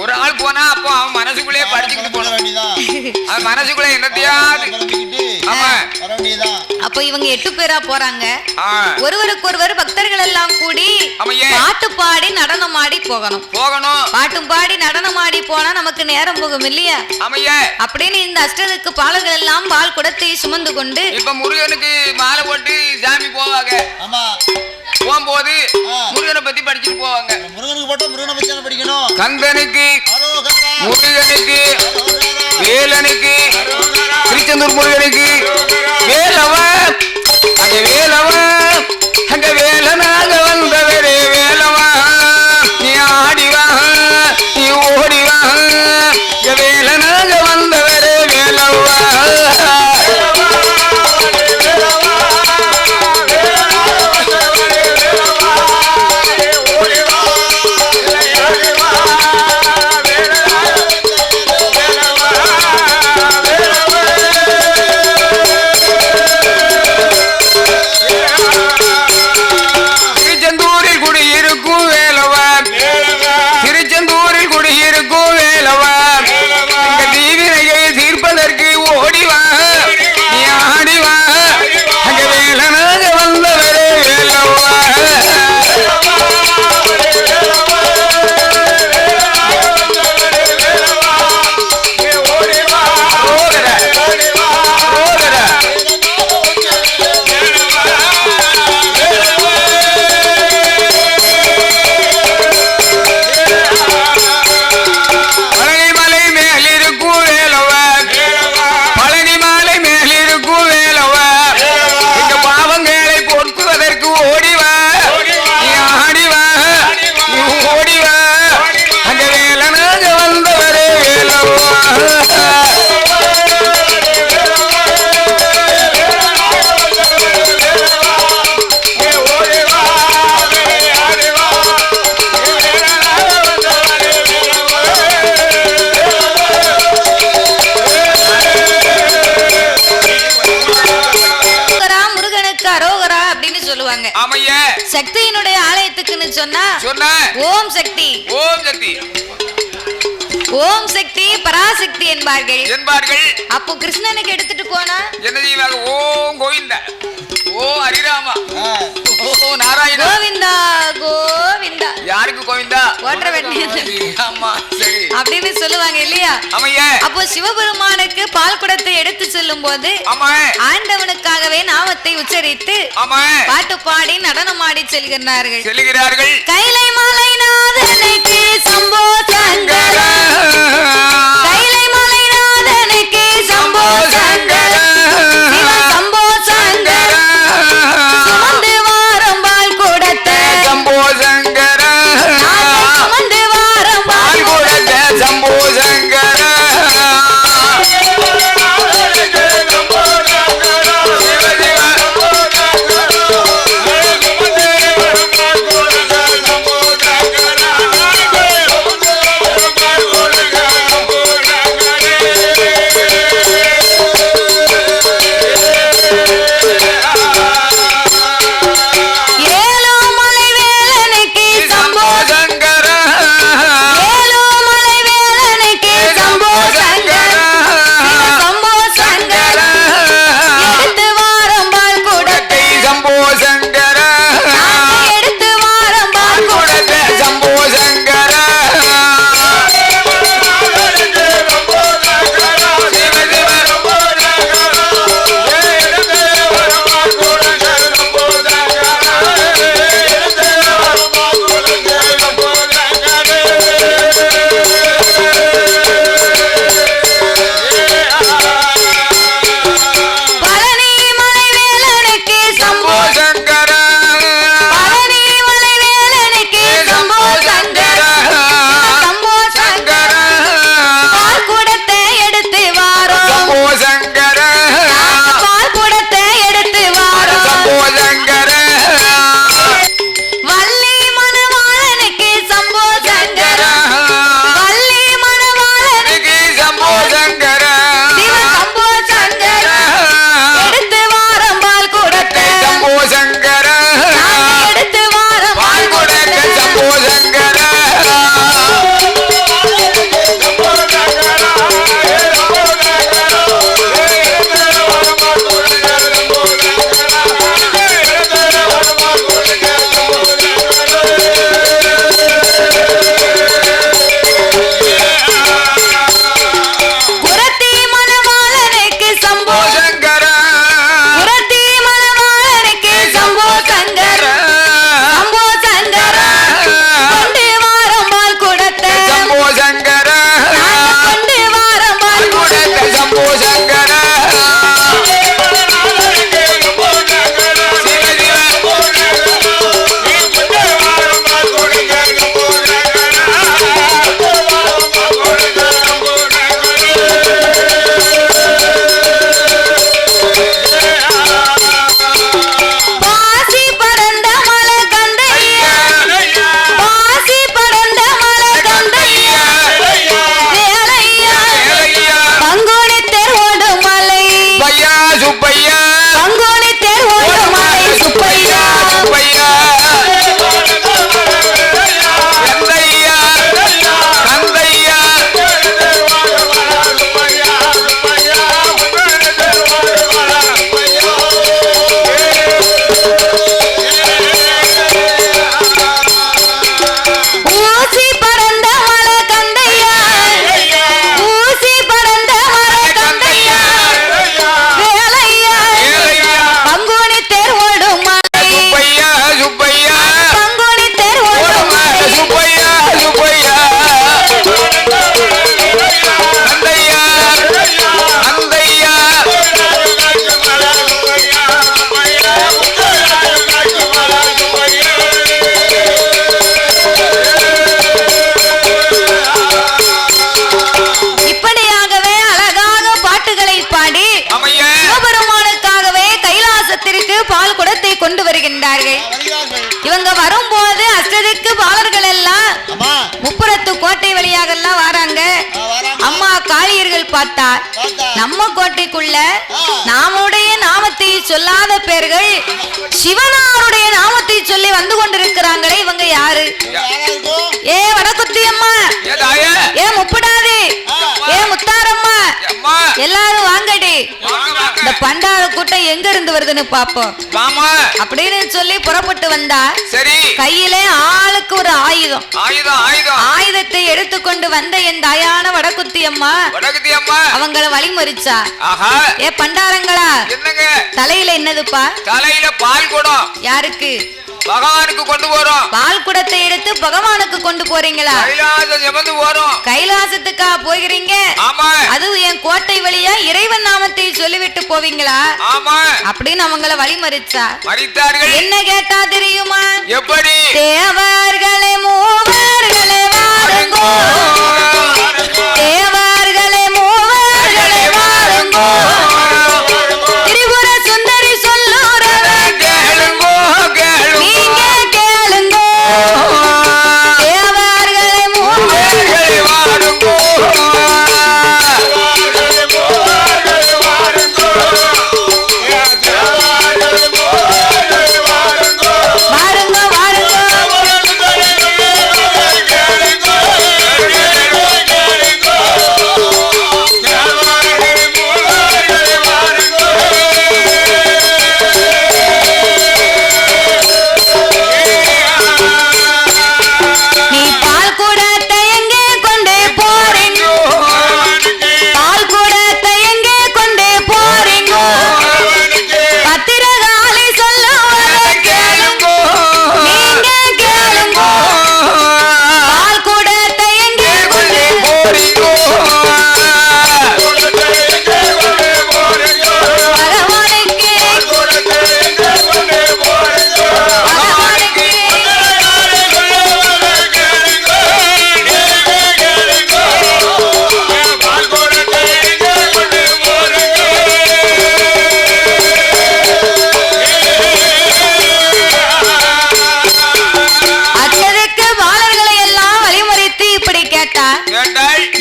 ஒரு ஆள் போனா அப்போ அவன் மனசுக்குள்ளே படிச்சுக்கிட்டு போன வேண்டியதான். அவன் மனசுக்குள்ளே என்னத்தையாவது அப்ப இவங்க 8 பேரா போறாங்க. ஒருவருக்கு ஒருவர் பக்தர்கள் எல்லாம் கூடி பாட்டு பாடி நடனம் ஆடி போகணும். பாட்டும் பாடி நடனம் ஆடி போனா நமக்கு நேரம் போகும் இல்லையா? அப்படின்னு இந்த அஷ்டதிக்கு பாலர்கள் எல்லாம் பால் குடத்தை சுமந்து கொண்டு இப்ப முருகனுக்கு மாலை போட்டு சாமி போவாங்க. போகும்போது முருகனை பத்தி படிச்சுட்டு போவாங்க. முருகனுக்கு போட்டா முருகனை பத்தி படிக்கணும். கந்தனுக்கு, முருகனுக்கு, வேலனுக்கு, திருச்செந்தூர் முருகனுக்கு வேலவன், அங்க வேலவன், அங்க வேலனாக வந்தவரே வேலவா, நீ ஆடிவா, நீ ஓடிவா, இங்க வேலனாக வந்தவரே வேலவா. சக்தியினுடைய ஆலயத்துக்குன்னு சொன்னா ஓம் சக்தி, ஓம் சக்தி, ஓம் சக்தி, பராசக்தி என்பார்கள். அப்போ கிருஷ்ணனுக்கு எடுத்துட்டு போனா என்ன செய்வாங்க? ஓம் கோவிந்தா, ஓ ஹரிராமா, ஓ நாராயணா, கோவிந்தா கோவிந்தா. யாருக்கு கோவிந்தா? ஓட்ற வேண்டியது. ஆமா சரி அப்படின்னு சொல்லுவாங்க இல்லையா? அப்போ சிவபெருமானுக்கு பால் குடத்தை எடுத்து செல்லும் போது ஆண்டவனுக்காகவே நாமத்தை உச்சரித்து பாட்டு பாடி நடனமாடி செல்கிறார்கள். கைலை மலை நாதனுக்கு சம்போ சங்கரா, கைலை மலை நாதனுக்கு சம்போ சங்கரா, சம்போ சங்கரா, சுமந்து வாரம் பால் குடத்தை சம்போ சங்கரா, சுமந்து வாரம் பால் குடத்தை சம்போ சங்கரா. கொண்டு வருகின்றார்கள். இவங்க வரும்போது அஷ்டதிக்கு பாலர்கள் எல்லாம் முப்புறத்து கோட்டை வழியாக எல்லாம் வராங்க. அம்மா காளியர்கள் பார்த்தா நம்ம கோட்டைக்குள்ள நாமுடைய நாமத்தை சொல்லாத பேர்கள் சிவனாருடைய நாமத்தை சொல்லி வந்து கொண்டிருக்கிறாங்களே, இவங்க யாரு? ஏ வடக்குத்தி அம்மா, ஏ முப்படாது, ஏ முத்தாரம்மா, எல்லாரும் வாங்கடி. இந்த பண்டார கூட்டம் எங்க இருந்து வருதுன்னு பாப்போம் அப்படின்னு சொல்லி புறப்பட்டு வந்தா, கையில ஆளுக்கு ஒரு ஆயுதத்தை எடுத்துக்கொண்டு வந்த என் தாயான வடக்குத்தி அம்மா அவங்கள வழிமறிச்சா. ஏ பண்டாரங்களா, தலையில என்னதுப்பா? தலையில பால் குடம். யாருக்கு? பகவானுக்கு கொண்டு போறோம். பால் குடத்தை எடுத்து பகவானுக்கு கொண்டு போறீங்களா? கைலாசத்துக்கா போகிறீங்க? அதுவும் என் கோட்டை வழியா இறைவன் நாமத்தை சொல்லிவிட்டு போவீங்களா? அப்படின்னு அவங்கள வழிமறிச்சா. என்ன கேட்டா தெரியுமா? எப்படி? தேவர்களே மூவர்களே வாருங்கோ, தேவர்களே மூவர்களே வாருங்கோ, திரிபுர சுந்தரி சொல்லுறவ கேளுங்கோ, நீங்க கேளுங்கோ, தேவர்களே மூவர்களே வாருங்கோ,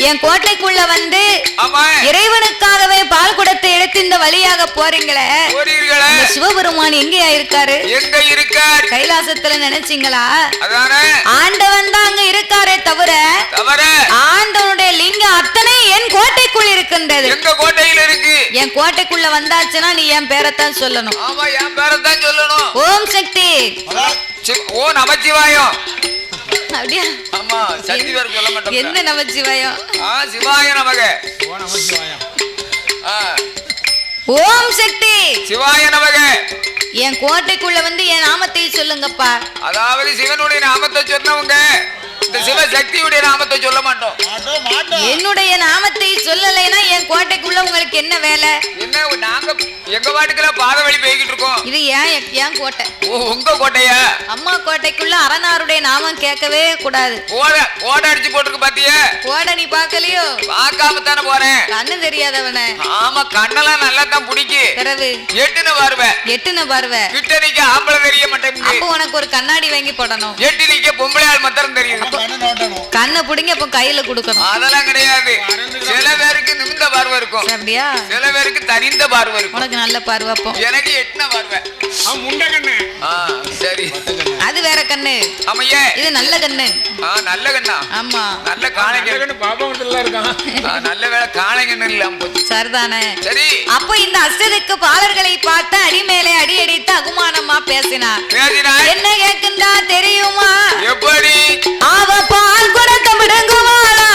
என் கோட்டைக்குள்ள வந்து இறைவனுக்காகவே பால் குடத்தை எடுத்து இந்த வழியாக போறீங்களே, சிவபெருமான் எங்கயா இருக்காரு? எங்க இருக்கார்? கைலாசத்துல நினைச்சீங்களா? ஆண்டவன் தான் அங்க இருக்காரே தவிர ஆண்டவனுடைய லிங்கம் அத்தனை என் கோட்டைக்குள் இருக்கின்றது. எங்க கோட்டையில இருக்கு? என் கோட்டைக்குள்ள வந்தாச்சுன்னா நீ என் பேரைத்தான் சொல்லணும். ஆமா, என் பேரைத்தான் சொல்லணும். ஓம் சக்தி, ஓ நமச்சிவாயம். அப்படியா? ஆமா, சக்தி பேர் சொல்ல மாட்டோம். என்ன நமச்சிவாயம்? சிவாய நமக. ஓம் சக்தி சிவாய நமக. என் கோட்டைக்குள்ள வந்து என் நாமத்தை சொல்லுங்கப்பா. அதாவது சிவனுடைய நாமத்தை சொன்னவங்க இந்த சிவசக்தியுடைய நாமத்தை சொல்ல மாட்டோம். என்னுடைய நாமத்தை சொல்லலைன்னா என் கோட்டைக்குள்ள உங்களுக்கு என்ன வேலை? என்ன, நாங்க எங்க வாட்டுக்குள்ள பாத வழி போய்கிட்டு இருக்கோம். இது ஏன் கோட்டை? உங்க கோட்டையா? அம்மா கோட்டைக்குள்ள அரணாருடைய நாமம் கேட்கவே கூடாது. ஓட அடிச்சு போட்டுருக்கு பாத்தியா? ஓட நீ பாக்கலையோ? பாக்காம தானே போறேன். கண்ணு தெரியாதவன. ஆமா, கண்ணெல்லாம் நல்லா தான் பிடிக்கு. எட்டுன பார்வை. எட்டுன பார்வை. கிட்ட நிக்க ஆம்பளை தெரிய மாட்டேங்குது. அப்ப உனக்கு ஒரு கண்ணாடி வாங்கி போடணும். எட்டு நிக்க பொம்பளையால் மாத்திரம் தெரியுது. கண்ணை புடிங்க அப்ப கையில கொடுக்கணும். அதெல்லாம் கிடையாது. சில பேருக்கு நிமிந்த பார்வை இருக்கும். அப்படியா? சில பேருக்கு தனிந்த பார்வை இருக்கும். உனக்கு நல்ல பார்வை. அப்போ எனக்கு எட்டுன பார்வை. முண்ட கண்ணு. சரி, அது வேற கண்ணு. ஆமையே, இது நல்ல கண்ணு. நல்ல கண்ணா? ஆமா, நல்ல காளைங்கன்னு பாப்பாங்கல இருக்கான். நல்ல வேளை காளைங்கன்னு இல்லாம போச்சு. சரிதானே? சரி. அப்போ இந்த அஷ்டதிக்கு பாலர்களை பார்த்து அடிமேலே அடி அடித்து அகுமானமா பேசினார். என்ன கேட்கின்றா தெரியுமா? எப்படி? அவ பால் குடத்தை விடுங்குவாளா,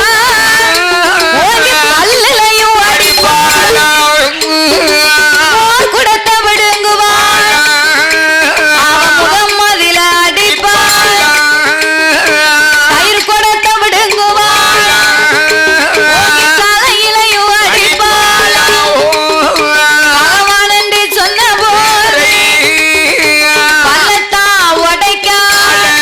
பல்லையும் அடிப்பாளா, பால் குடத்தை விடுங்குவாளா, முகம் மதில அடிப்பாளா, தயிர் குடத்தை விடுங்குவாளா, தலையிலையும் அடிப்பாளா, பகவான் என்று சொன்ன போது பல்லத்தா உடைக்காளா,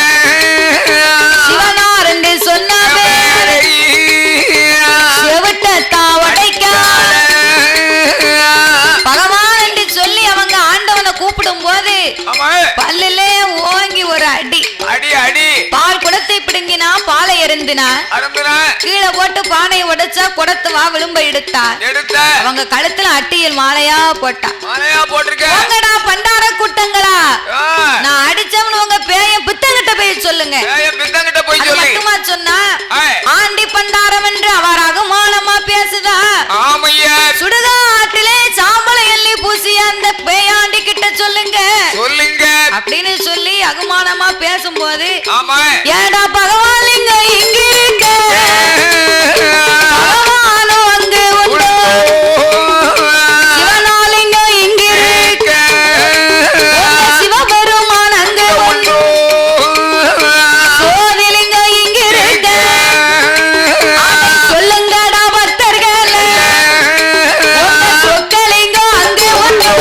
பல்லிலே ஓங்கி ஒரு அடி அடி அடி. பால் குடத்தை பிடுங்கினா பாலை எறிந்தினா கீழே போட்டு பானையை உடைச்சா குடத்து வா விளிம்ப எடுத்தார். அவங்க கழுத்துல அட்டியில் மாலையா போட்டா. மாலையா போட்டிருக்க. பண்டார கூட்டங்களா, நான் அடிச்சவனு உங்க பேய பித்தங்கிட்ட போய் சொல்லுங்க. பித்தங்கிட்ட போய் மட்டுமா சொன்னா ஆண்டி பண்டாரம் என்று அவராக மானமா பேசுதா. ஆமையா. சுடுகாட்டிலே சாம்பலை எள்ளி பூசிய அந்த பேயாண்டி கிட்ட சொல்லுங்க சொல்லுங்க அப்படின்னு சொல்லி அகுமானமா பேசும்போது ஆமா ஏடா பகவானிங்க இங்க இருக்க பகவானோ அங்க உண்டோ சிவனாலிங்க இங்க இருக்க சிவபெருமான் அங்க உண்டோ சோதிலிங்க இங்க இருக்க சொல்லுங்கடா பக்தர்கள் சொக்கலிங்க அங்க உண்டோ.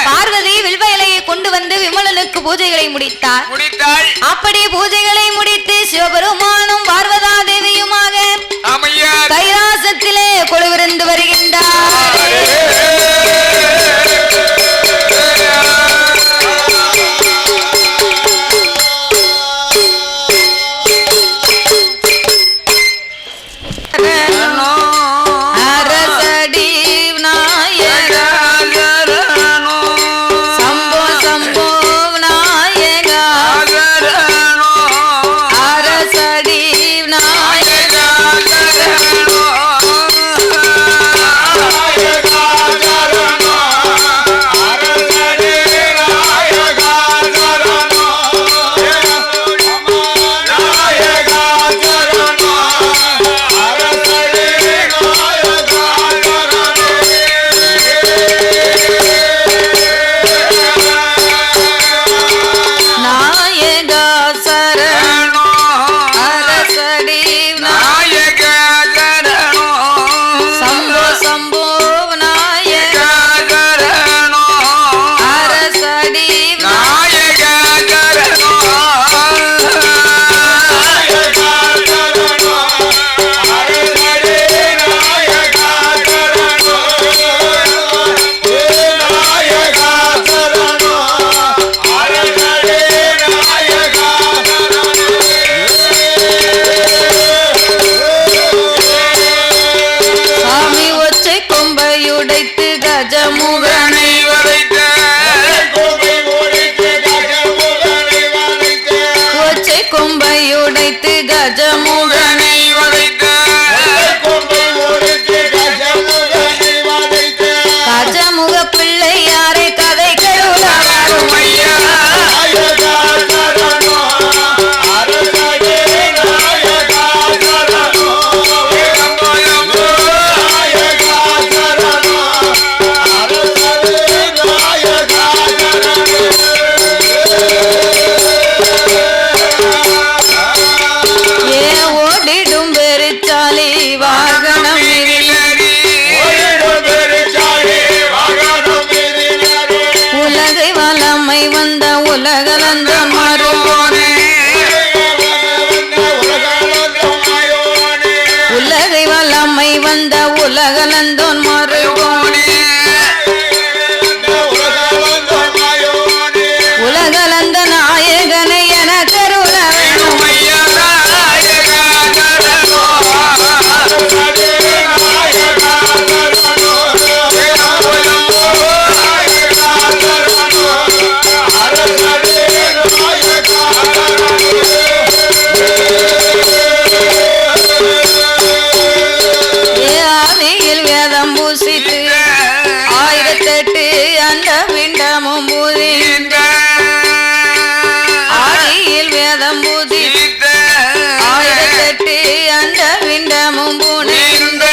பார்வதி வில்வ இலையை கொண்டு வந்து விமலனுக்கு பூஜைகளை முடித்தார். அப்படி பூஜைகளை முடித்து சிவபெருமானும் பார்வதா தேவியுமாக கைலாசத்திலே கொலுவிருந்து வருகின்றார். உலகளந்தோன் மருகோனே உலகளந்த நாயகனை என கருள ஆதியில் வேதம் பூதி 1008 பட்டு அந்த விண்டமும் புனைந்து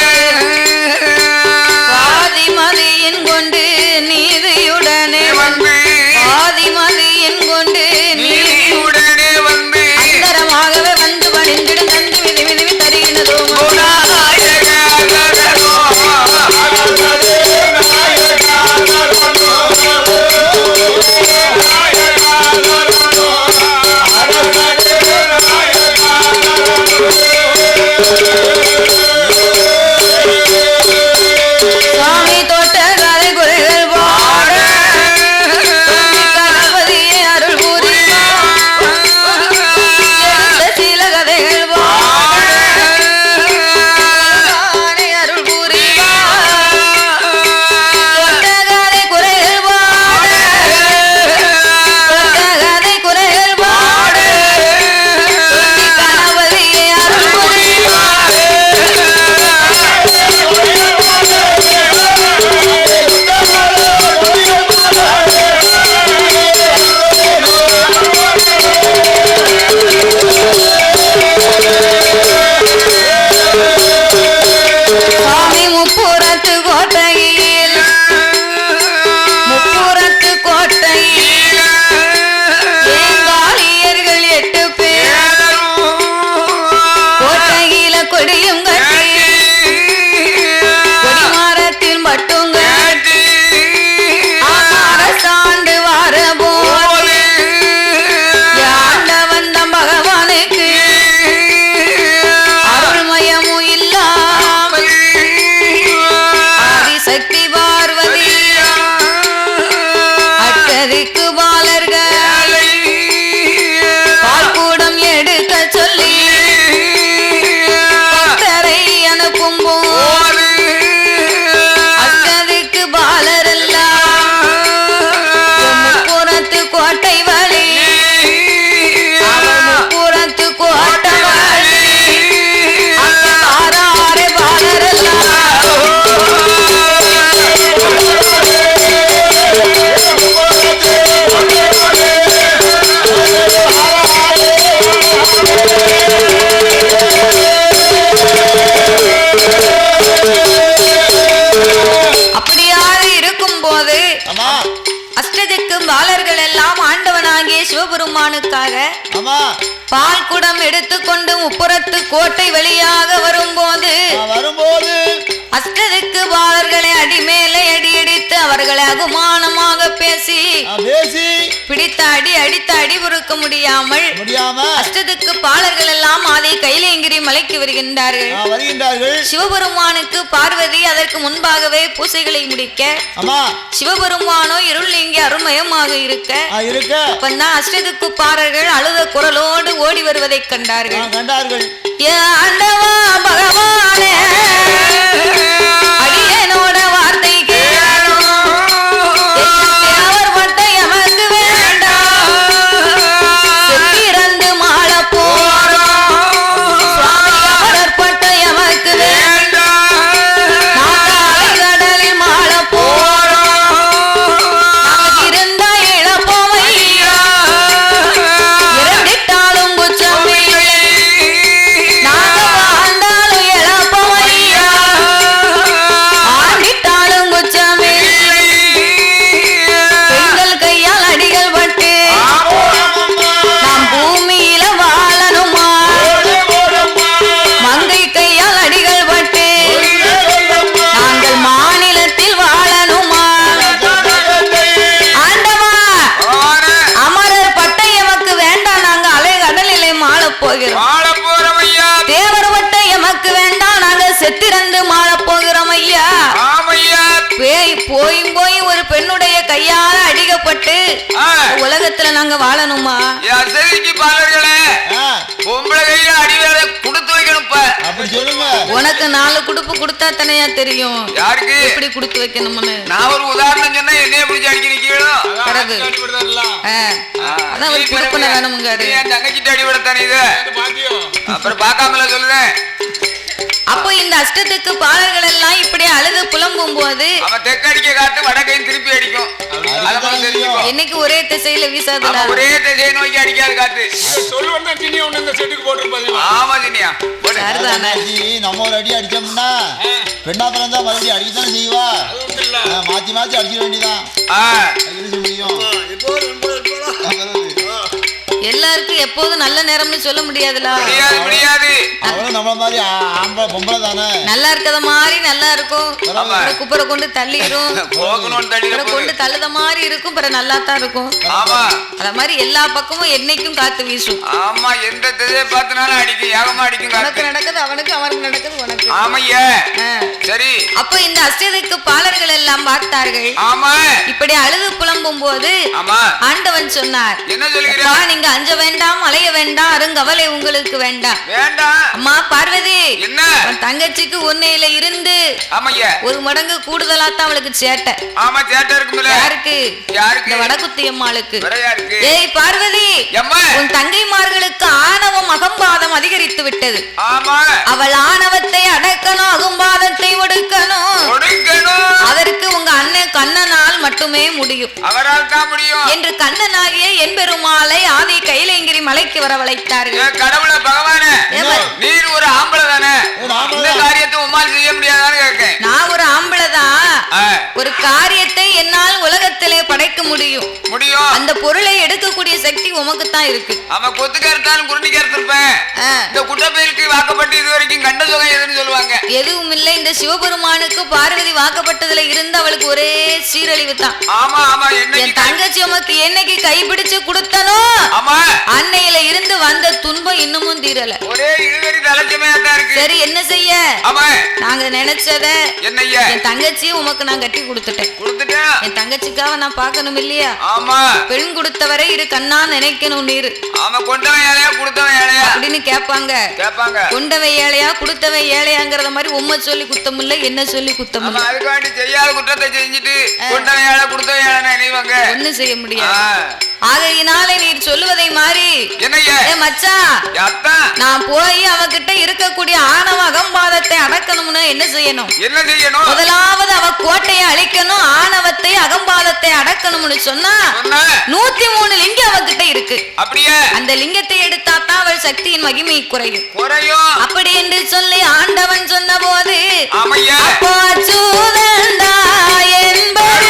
ஆதிமதியின் கொண்டு நீதியுடனே வந்து ஆதிமதியின் கொண்டு நீதியுடனே வந்து அந்தரமாகவே வந்து பணிந்திடும் தந்து விதி விதி தருகினதோ சுவாமி தோட்ட கதை குறைகள் பாட கணபதியே அருள் கூறி சில கதைகள் பாட அருள் கூறி தோட்ட கதை குறைகள் பாட தோட்ட கதை குறைகள் பாட கணபதியே அருள் கூறி சுவாமி முப்புறத்து கோட்டையில் முப்புறத்து கோட்டையில் ஏங்காளியர்கள் 8 பேர் கோட்டையில கொடியும் கட்டி கொடிமரத்தில் மட்டும் கட்டி அரசாண்டு வரபோது ஆண்ட வந்த பகவானுக்கு அருள்மயமும் இல்லாமல் ஆதிசக்தி பார்வதி அட்டதிக்கு பாலர்கள் பால்கூடம் எடுக்க சொல்லி பக்தரை அனுப்பும் போது அட்டதிக்கு பாலரெல்லாம் முப்புறத்து கோட்டை வழி அவர் முப்புறத்து கோட்டை வழி ஆறாறு பாலரெல்லாம் அப்படியாக இருக்கும் போது ஆமா அஷ்டதிக்கு பாலர்கள் எல்லாம் ஆண்டவனாகிய சிவபெருமானுக்காக ஆமா பால் குடம் எடுத்துக்கொண்டு முப்புறத்து கோட்டை வழியாக வரும்போது வரும்போது அஷ்டதிக்கு பாலர்களை அடிமேலே அடியடித்து அவர்களை அவமானமாக பேசி பேசி பிடித்த அடி அடித்த அடி பொறுக்க முடியாமல் முடியாம அஷ்டதிக்கு பாலர்கள் எல்லாம் அதை கைலேங்கிரி மலைக்கு வருகின்றார்கள் வருகின்றார்கள். சிவபெருமானுக்கு பார்வதி அதற்கு முன்பாகவே பூசைகளை முடிக்க ஆமா சிவபெருமானோ இருள் நீங்கி அருமயமாக இருக்க இருக்க அப்பந்தான் அஷ்டதிக்கு பாலர்கள் அழுத குரலோடு ஓடி வருவதை கண்டார்கள் கண்டார்கள். ஏ ஆண்டவா பகவானே அடியேனோட வார்த்தை கேளோ அவர் பட்ட எமக்கு வேண்டாம் செப்பிறந்து மாள போறோம் சுவாமி அவர் பட்ட எமக்கு வேண்டாம் நாட்டாய் கடலில் மாள போறோம் நமக்கு இருந்த இழப்போம் ஐயா இறந்திட்டாலும் குச்சமில்லை நாங்க வாழ்ந்தாலும் இழப்போம் ஐயா ஆண்டிட்டாலும் குச்சமில்லை பெண்கள் கையால் அடிகள் பட்டு நாம் பூமியில வாழணுமா மங்கை கையால் அடிகள் பட்டு நாங்கள் மாநிலத்தில் வாழணுமா ஆண்டவா அமரர் பட்டை எமக்கு வேண்டாம் நாங்க அலை கடலிலே மாளப் போகிறோம் தேவர் பட்டை எமக்கு வேண்டாம் நாங்க செத்திறந்து மாளப் போகிறோம் ஐயா போய் ஒரு பெண்ணுடைய கையால அடிக்கப்பட்டு உலகத்துல நாங்க வாழணுமா பாலர்களே பொம்பளை கையில அடி வேற கொடுத்து வைக்கணும்ப்ப அப்படி சொல்லுங்க. உனக்கு 4 குடுப்பு கொடுத்தா தனையா தெரியும் யாருக்கு எப்படி கொடுத்து வைக்கணும்னு. நான் ஒரு உதாரணம் சொன்னா என்னைய பிடிச்சி அடிக்கிறீங்களோ கடகு அதான் ஒரு குடுப்பனை வேணுமுங்காரு என் தங்கச்சிட்டு அடிபடத்தானே இது அப்புறம் பார்க்காமல சொல்லுறேன் அப்போ இந்த அஷ்டத்துக்கு பாடல்கள் எல்லாம் இப்படி அழுது புலம்பும் போது அவன் தெற்கடிக்க காத்து வடக்கையும் திருப்பி அடிக்கும். என்னைக்கு ஒரே திசையில வீசாதுல ஒரே திசையை நோக்கி அடிக்காது காத்து. சொல்லுவா ஜினியா ஒண்ணு இந்த செட்டுக்கு போட்டு. ஆமா ஜினியா நம்ம ஒரு அடி அடிச்சோம்னா பெண்ணா பிறந்தா மறுபடியும் அடிக்கத்தானே செய்வா. மாத்தி மாத்தி அடிச்சிட வேண்டியதான். எல்லாருக்கும் எப்போதும் நல்ல நேரம்னு சொல்ல முடியாதுல. முடியாது. அவளும் நம்மள மாதிரி ஆம்பளை பொம்பளை தானே. நல்லா இருக்கத மாதிரி நல்லா இருக்கும், குப்பரை கொண்டு தள்ளிடும், கொண்டு தள்ளுத மாதிரி இருக்கும், பிற நல்லா தான் இருக்கும். அத மாதிரி எல்லா பக்கமும் என்னைக்கும் காத்து வீசும். ஆமா, எந்த திசையை பார்த்தாலும் அடிக்கும், ஏகமா அடிக்கும். உனக்கு நடக்குது அவனுக்கு, அவனுக்கு நடக்குது உனக்கு. ஆமையா சரி. அப்ப இந்த அஷ்டதிக்கு பாலர்கள் எல்லாம் பார்த்தார்கள். ஆமா, இப்படி அழுது புலம்பும் போது ஆண்டவன் சொன்னார், என்ன சொல்லுகிறீங்க? நீங்க அஞ்ச வேண்டாம், அலைய வேண்டாம், அருங்கவலை உங்களுக்கு வேண்டாம். வேண்டாம். அம்மா பார்வதி, என்ன தங்கச்சிக்கு உன்னையில இருந்து ஆமையா ஒரு மடங்கு கூடுதலா தான் அவளுக்கு சேட்டை. ஆமா, சேட்டை இருக்கும்ல. யாருக்கு? யாருக்கு? வடக்குத்தி அம்மாளுக்கு. யாருக்கு? ஏய் பார்வதி, உன் தங்கைமார்களுக்கு ஆணவம் அகம்பாதம் அதிகரித்து விட்டது. ஆமா, அவள் ஆணவத்தை அடக்கணும், அகம்பாதத்தை ஒடுக்கணும். அதற்கு உங்க அண்ணன் கண்ணனால் மட்டுமே முடியும். அவரால் தான் முடியும் என்று கண்ணனாகிய என் பெருமாளை ஆதி கைலேங்கிரி மலைக்கு வரவழைத்தார்கள். கடவுள பகவானே, நீர் ஒரு ஆம்பளை தானே, இந்த காரியத்தை உம்மால் செய்ய முடியாதான்னு கேட்கேன். நான் ஒரு ஆம்பளை தான், ஒரு காரியத்தை என்னால் உலகத்திலே படைக்க முடியும். அந்த பொருளை எடுக்கக்கூடிய சக்தி உமக்கு தான் இருக்கு. அவன் கொத்து கருத்தான் குருண்டி கருத்திருப்பேன். இந்த குட்டப்பயிருக்கு வாக்கப்பட்டு இது வரைக்கும் கண்ட சுகம் எதுன்னு சொல்லுவாங்க. எதுவும் இல்லை. இந்த சிவபெருமானுக்கு பார்வதி வாக்கப்பட்டதுல இருந்து அவளுக்கு ஒரே சீரழிவு தான். ஆமா ஆமா, என் தங்கச்சி உமக்கு என்னைக்கு கைப்பிடிச்சு கொடுத்தனோ அன்னையில இருந்து வந்த துன்பம் இன்னமும் தீரல. ஒரே இழுவரி தலைச்சமையா தான் இருக்கு. சரி, என்ன செய்ய? நாங்க நினைச்சத என் தங்கச்சி உமக்கு நான் கட்டி கொடுத்துட்டேன். என் தங்கச்சிக்காக நான் பார்க்கணும் இல்லையா? ஆமா, பெண் கொடுத்தவரை இரு கண்ணா நினைக்கணும் நீரு. ஆமா, கொண்டவன் ஏழையா கொடுத்தவன் ஏழையா அப்படின்னு கேட்பாங்க. கொண்டவன் ஏழையா கொடுத்தவன் ஏழையாங்கிறத மாதிரி உண்மை சொல்லி குத்தம் இல்ல, என்ன சொல்லி குத்தம் இல்ல. அதுக்காண்டி செய்யாத குற்றத்தை செஞ்சுட்டு கொண்டவன் ஏழை கொடுத்தவன் ஏழை நினைவாங்க. ஒண்ணும் செய்ய முடியாது. ஆகையினாலே நீர் சொல்லுவதை மாதிரி மச்சான், நான் போய் அவகிட்ட இருக்கக்கூடிய ஆணவ அகம்பாதத்தை அடக்கணும்னு என்ன செய்யணும்? முதலாவது அவ கோட்டையை அழிக்கணும், ஆணவத்தை அகம்பாதத்தை அடக்கணும்னு சொன்னா 103 லிங்கம் அவகிட்ட இருக்கு. அப்படியே அந்த லிங்கத்தை எடுத்தா தான் அவள் சக்தியின் மகிமை குறையும். அப்படி என்று சொல்லி ஆண்டவன் சொன்ன போது அப்போ சூதண்டா என்பது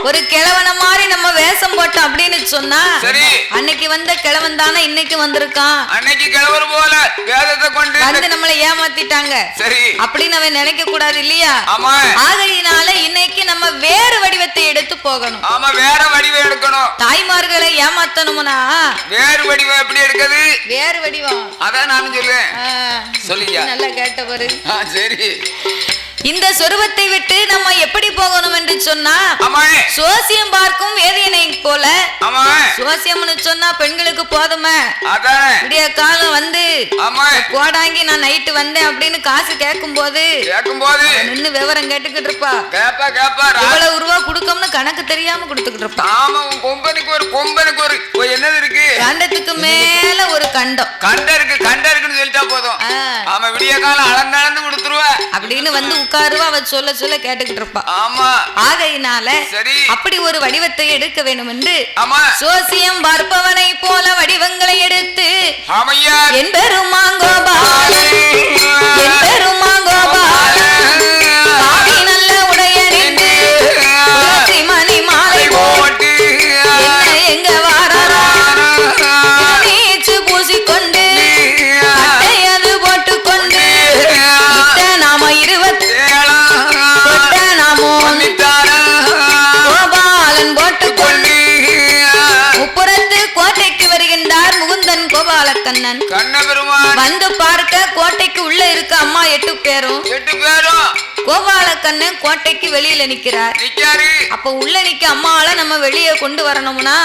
ஒரு கிழவன மாதிரி நம்ம வேஷம் போட்டோம் அப்படின்னு சொன்னா அன்னைக்கு வந்த கிழவன் தானே இன்னைக்கு வந்திருக்கான். அன்னைக்கு கிழவர் போல வேதத்தை கொண்டு வந்து நம்மளை ஏமாத்திட்டாங்க. சரி, அப்படின்னு அவன் நினைக்க கூடாது இல்லையா? ஆகையினால இன்னைக்கு நம்ம வேறு வடிவத்தை எடுத்து போகணும். ஆமா, வேற வடிவம் எடுக்கணும். தாய்மார்களை ஏமாத்தணும்னா வேறு வடிவம் எப்படி எடுக்குது? வேறு வடிவம் அதான் நானும் சொல்லுவேன். சொல்லியா? நல்லா கேட்டவரு. சரி, இந்த சொருபத்தை விட்டு நம்ம எப்படி போகணும் என்று சொன்னா சோசியம் பார்க்கும் வேதியனை போல. சோசியம்னு சொன்னா பெண்களுக்கு போதுமே. விடிய காலம் வந்து கோடாங்கி நான் நைட்டு வந்தேன் அப்படின்னு காசு கேட்கும் போது நின்னு விவரம் கேட்டுக்கிட்டு இருப்பா. இவ்வளவு ரூபா கொடுக்கணும்னு கணக்கு தெரியாம கொடுத்துக்கிட்டு இருப்பா. என்னது இருக்கு? கண்டத்துக்கு மேல ஒரு கண்டம் இருக்குன்னு சொல்லிட்டா போதும். ஆமா, விடிய காலம் அளந்து கொடுத்துருவா அப்படின்னு வந்து உட்காருவா. அவ சொல்ல சொல்ல கேட்டுக்கிட்டு இருப்பா. ஆமா, ஆகையினால அப்படி ஒரு வடிவத்தை எடுக்க வேண்டும் என்று சோசியம் பார்ப்பவனை போல வடிவங்களை எடுத்து என் பெருமாங்கோபால என் பெருமாங்கோபால காவி நல்ல உடைய நின்று மணி மாலை போட்டு என்ன எங்க வாரா நீச்சு பூசிக்கொண்டு அட்டையது போட்டுக்கொண்டு நாம 27 நாமோ கோபாலன் போட்டுக்கொண்டு முப்புறத்து கோட்டைக்கு வருகின்றார் முகுந்தன் கோபாலக்கண்ணன். வந்து பார்க்க கோட்டைக்கு உள்ள இருக்க அம்மா 8 பேரும் கோபாலக்கண்ணன் கோட்டைக்கு வெளியில நிக்கிறார். அப்ப உள்ள நிக்க அம்மாவால நம்ம வெளியே கொண்டு வரணும்னா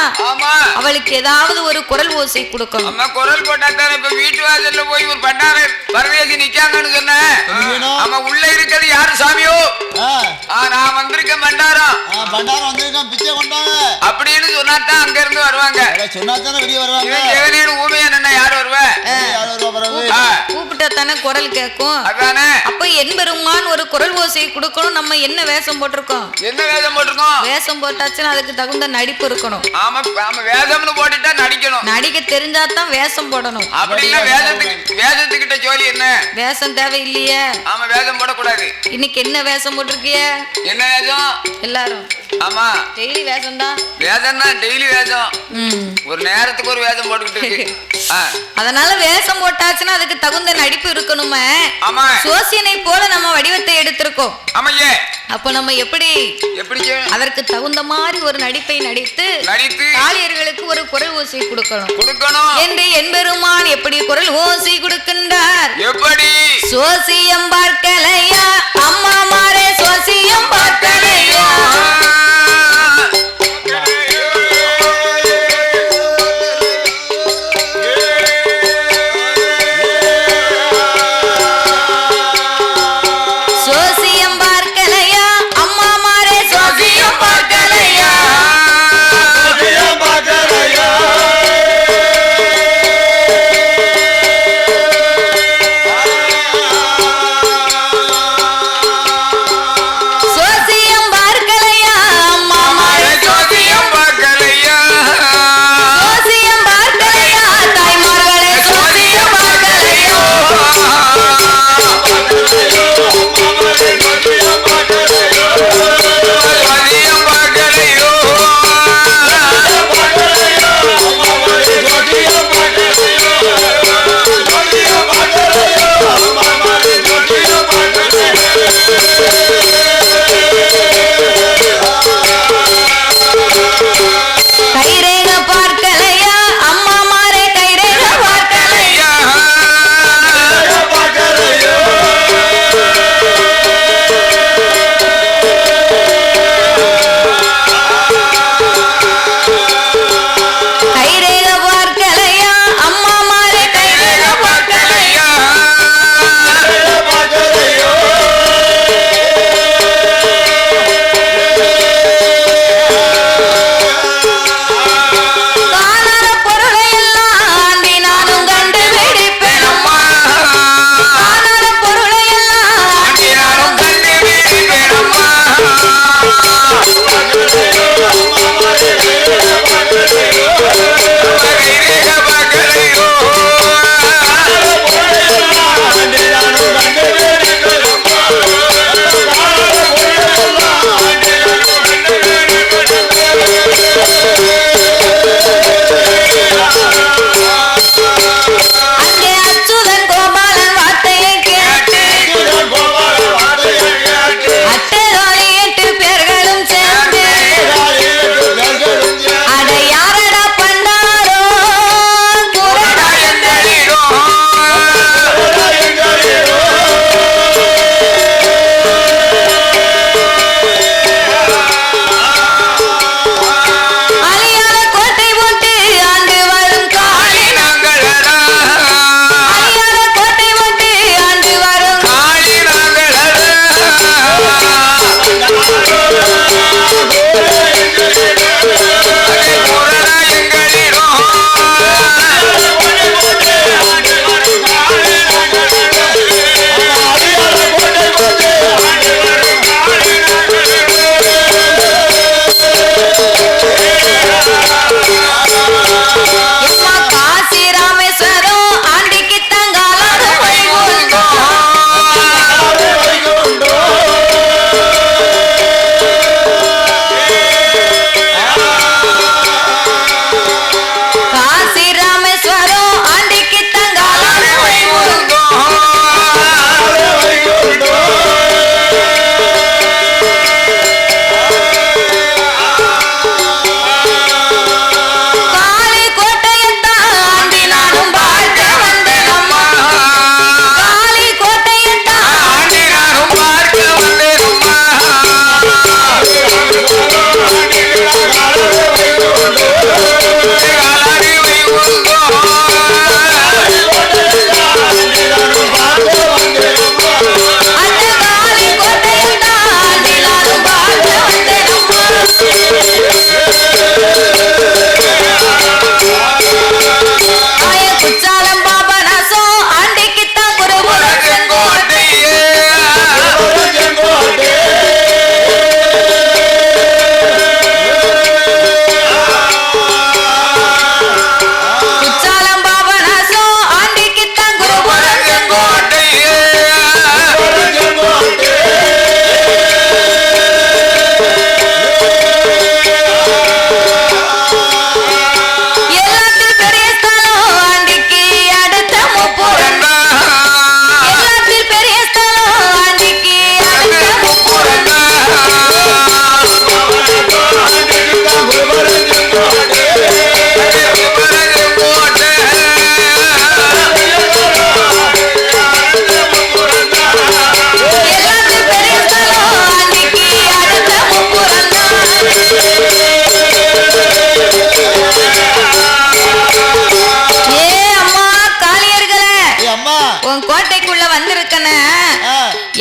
அவளுக்கு ஏதாவது ஒரு குரல் ஓசை கொடுக்கணும். குரல் போட்டா தானே. இப்ப வீட்டு வாசல்ல போய் ஒரு பண்டார பரதேசி நிக்காங்கன்னு சொன்னேன். ஆமா, உள்ள இருக்கிறது யாரு சாமியோ? நான் வந்திருக்கேன் பண்டாரம் வந்திருக்கேன் பிச்சை கொண்டாங்க அப்படின்னு சொன்னாதான் அங்க இருந்து வருவாங்க. சொன்னாத்தானே வெளியே வருவாங்க. ஊமையா என்ன யாரு வருவா? கூப்பிட்டா தானே குரல் கேட்கும். அதானே. அப்ப என் பெருமான் ஒரு குரல் ஓசை கொடுக்கணும். நம்ம என்ன வேஷம் போட்டிருக்கோம்? வேஷம் போட்டாச்சுன்னா அதுக்கு தகுந்த நடிப்பு இருக்கணும். ஆமா, வேஷம்னு போட்டுட்டா நடிக்கணும். நடிக்க தெரிஞ்சாதான் வேஷம் போடணும். அப்படின்னா வேஷத்துக்கிட்ட ஜோலி என்ன? வேஷம் தேவை இல்லையே. ஆமா, வேஷம் போடக்கூடாது. இன்னைக்கு என்ன வேஷம் போட்டிருக்கிய? என்ன வேஷம்? எல்லாரும் ஆமா, டெய்லி வேஷம் தான். வேஷம் தான், டெய்லி வேஷம். ஒரு நேரத்துக்கு ஒரு வேஷம் போட்டுக்கிட்டு இருக்கு. அதனால வேஷம் போட்டாச்சுன்னா அதுக்கு தகுந்த நடிப்பு இருக்கணுமே. ஆமா, சோசியனை போல நம்ம வடிவத்தை எடுத்திருக்கோம். ஆமையே. அப்ப நம்ம எப்படி அதற்கு தகுந்த மாதிரி ஒரு நடிப்பை நடித்து காளியர்களுக்கு ஒரு குரல் ஓசை கொடுக்கணும் என்று என் பெருமான் எப்படி குரல் ஓசை கொடுக்கின்றார்? எப்படி? சோசியம் பார்க்கலையா அம்மா மாரே சோசியம் பார்க்கலையா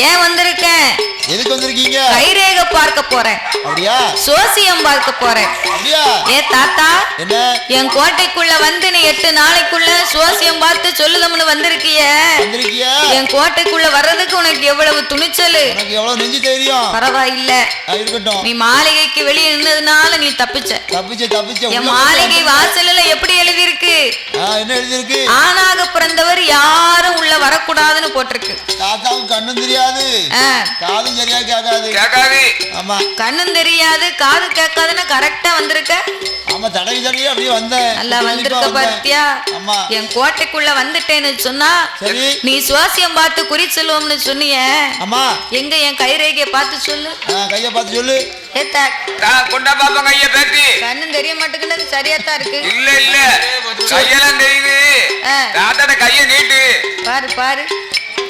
ஏன் வந்திருக்கேன்? எதுக்கு வந்திருக்கீங்க? கைரேகை பார்க்க போறேன். அப்படியா? சோசியம் பார்க்க போறேன். அப்படியா? ஏ தாத்தா, என்ன? என் கோட்டைக்குள்ள வந்து நீ 8 நாளைக்குள்ள சோசியம் பார்த்து சொல்லுதம்னு வந்திருக்கிய. என் கோட்டைக்குள்ள வர்றதுக்கு உனக்கு எவ்வளவு துணிச்சல், உனக்கு எவ்வளவு நெஞ்சு தைரியம். பரவாயில்ல, இருக்கட்டும். நீ மாளிகைக்கு வெளியே நின்னதுனால நீ தப்பிச்ச. என் மாளிகை வாசல்ல எப்படி எழுதி இருக்கு? என்ன எழுதி இருக்கு? ஆணாக பிறந்தவர் யாரும் உள்ள வரக்கூடாதுன்னு போட்டிருக்கு. தாத்தாவுக்கு கண்ணும் தெரியாது, காதும் சரியா கேட்காது. ஆமா, கண்ணும் தெரியாது, காது கேட்காதுன்னு கரெக்டா வந்திருக்க. ஆமா, தடவி தடவி அப்படியே வந்தேன். நல்லா வந்திருக்க பாத்தியா? ஆமா, என் கோட்டைக்குள்ள வந்துட்டேன்னு சொன்னா நீ சுவாசியம் பார்த்து குறி சொல்லுவோம்னு சொன்னிய. ஆமா, எங்க என் கைரேகையை பார்த்து சொல்லு. கைய பார்த்து சொல்லு. கொண்டா பாப்பா கைய பேத்தி. கண்ணும் தெரிய மாட்டேங்குது, சரியாத்தான் இருக்கு. இல்ல இல்ல, கையெல்லாம் தெரியுது. தாத்தாட கைய நீட்டு பாரு பாரு.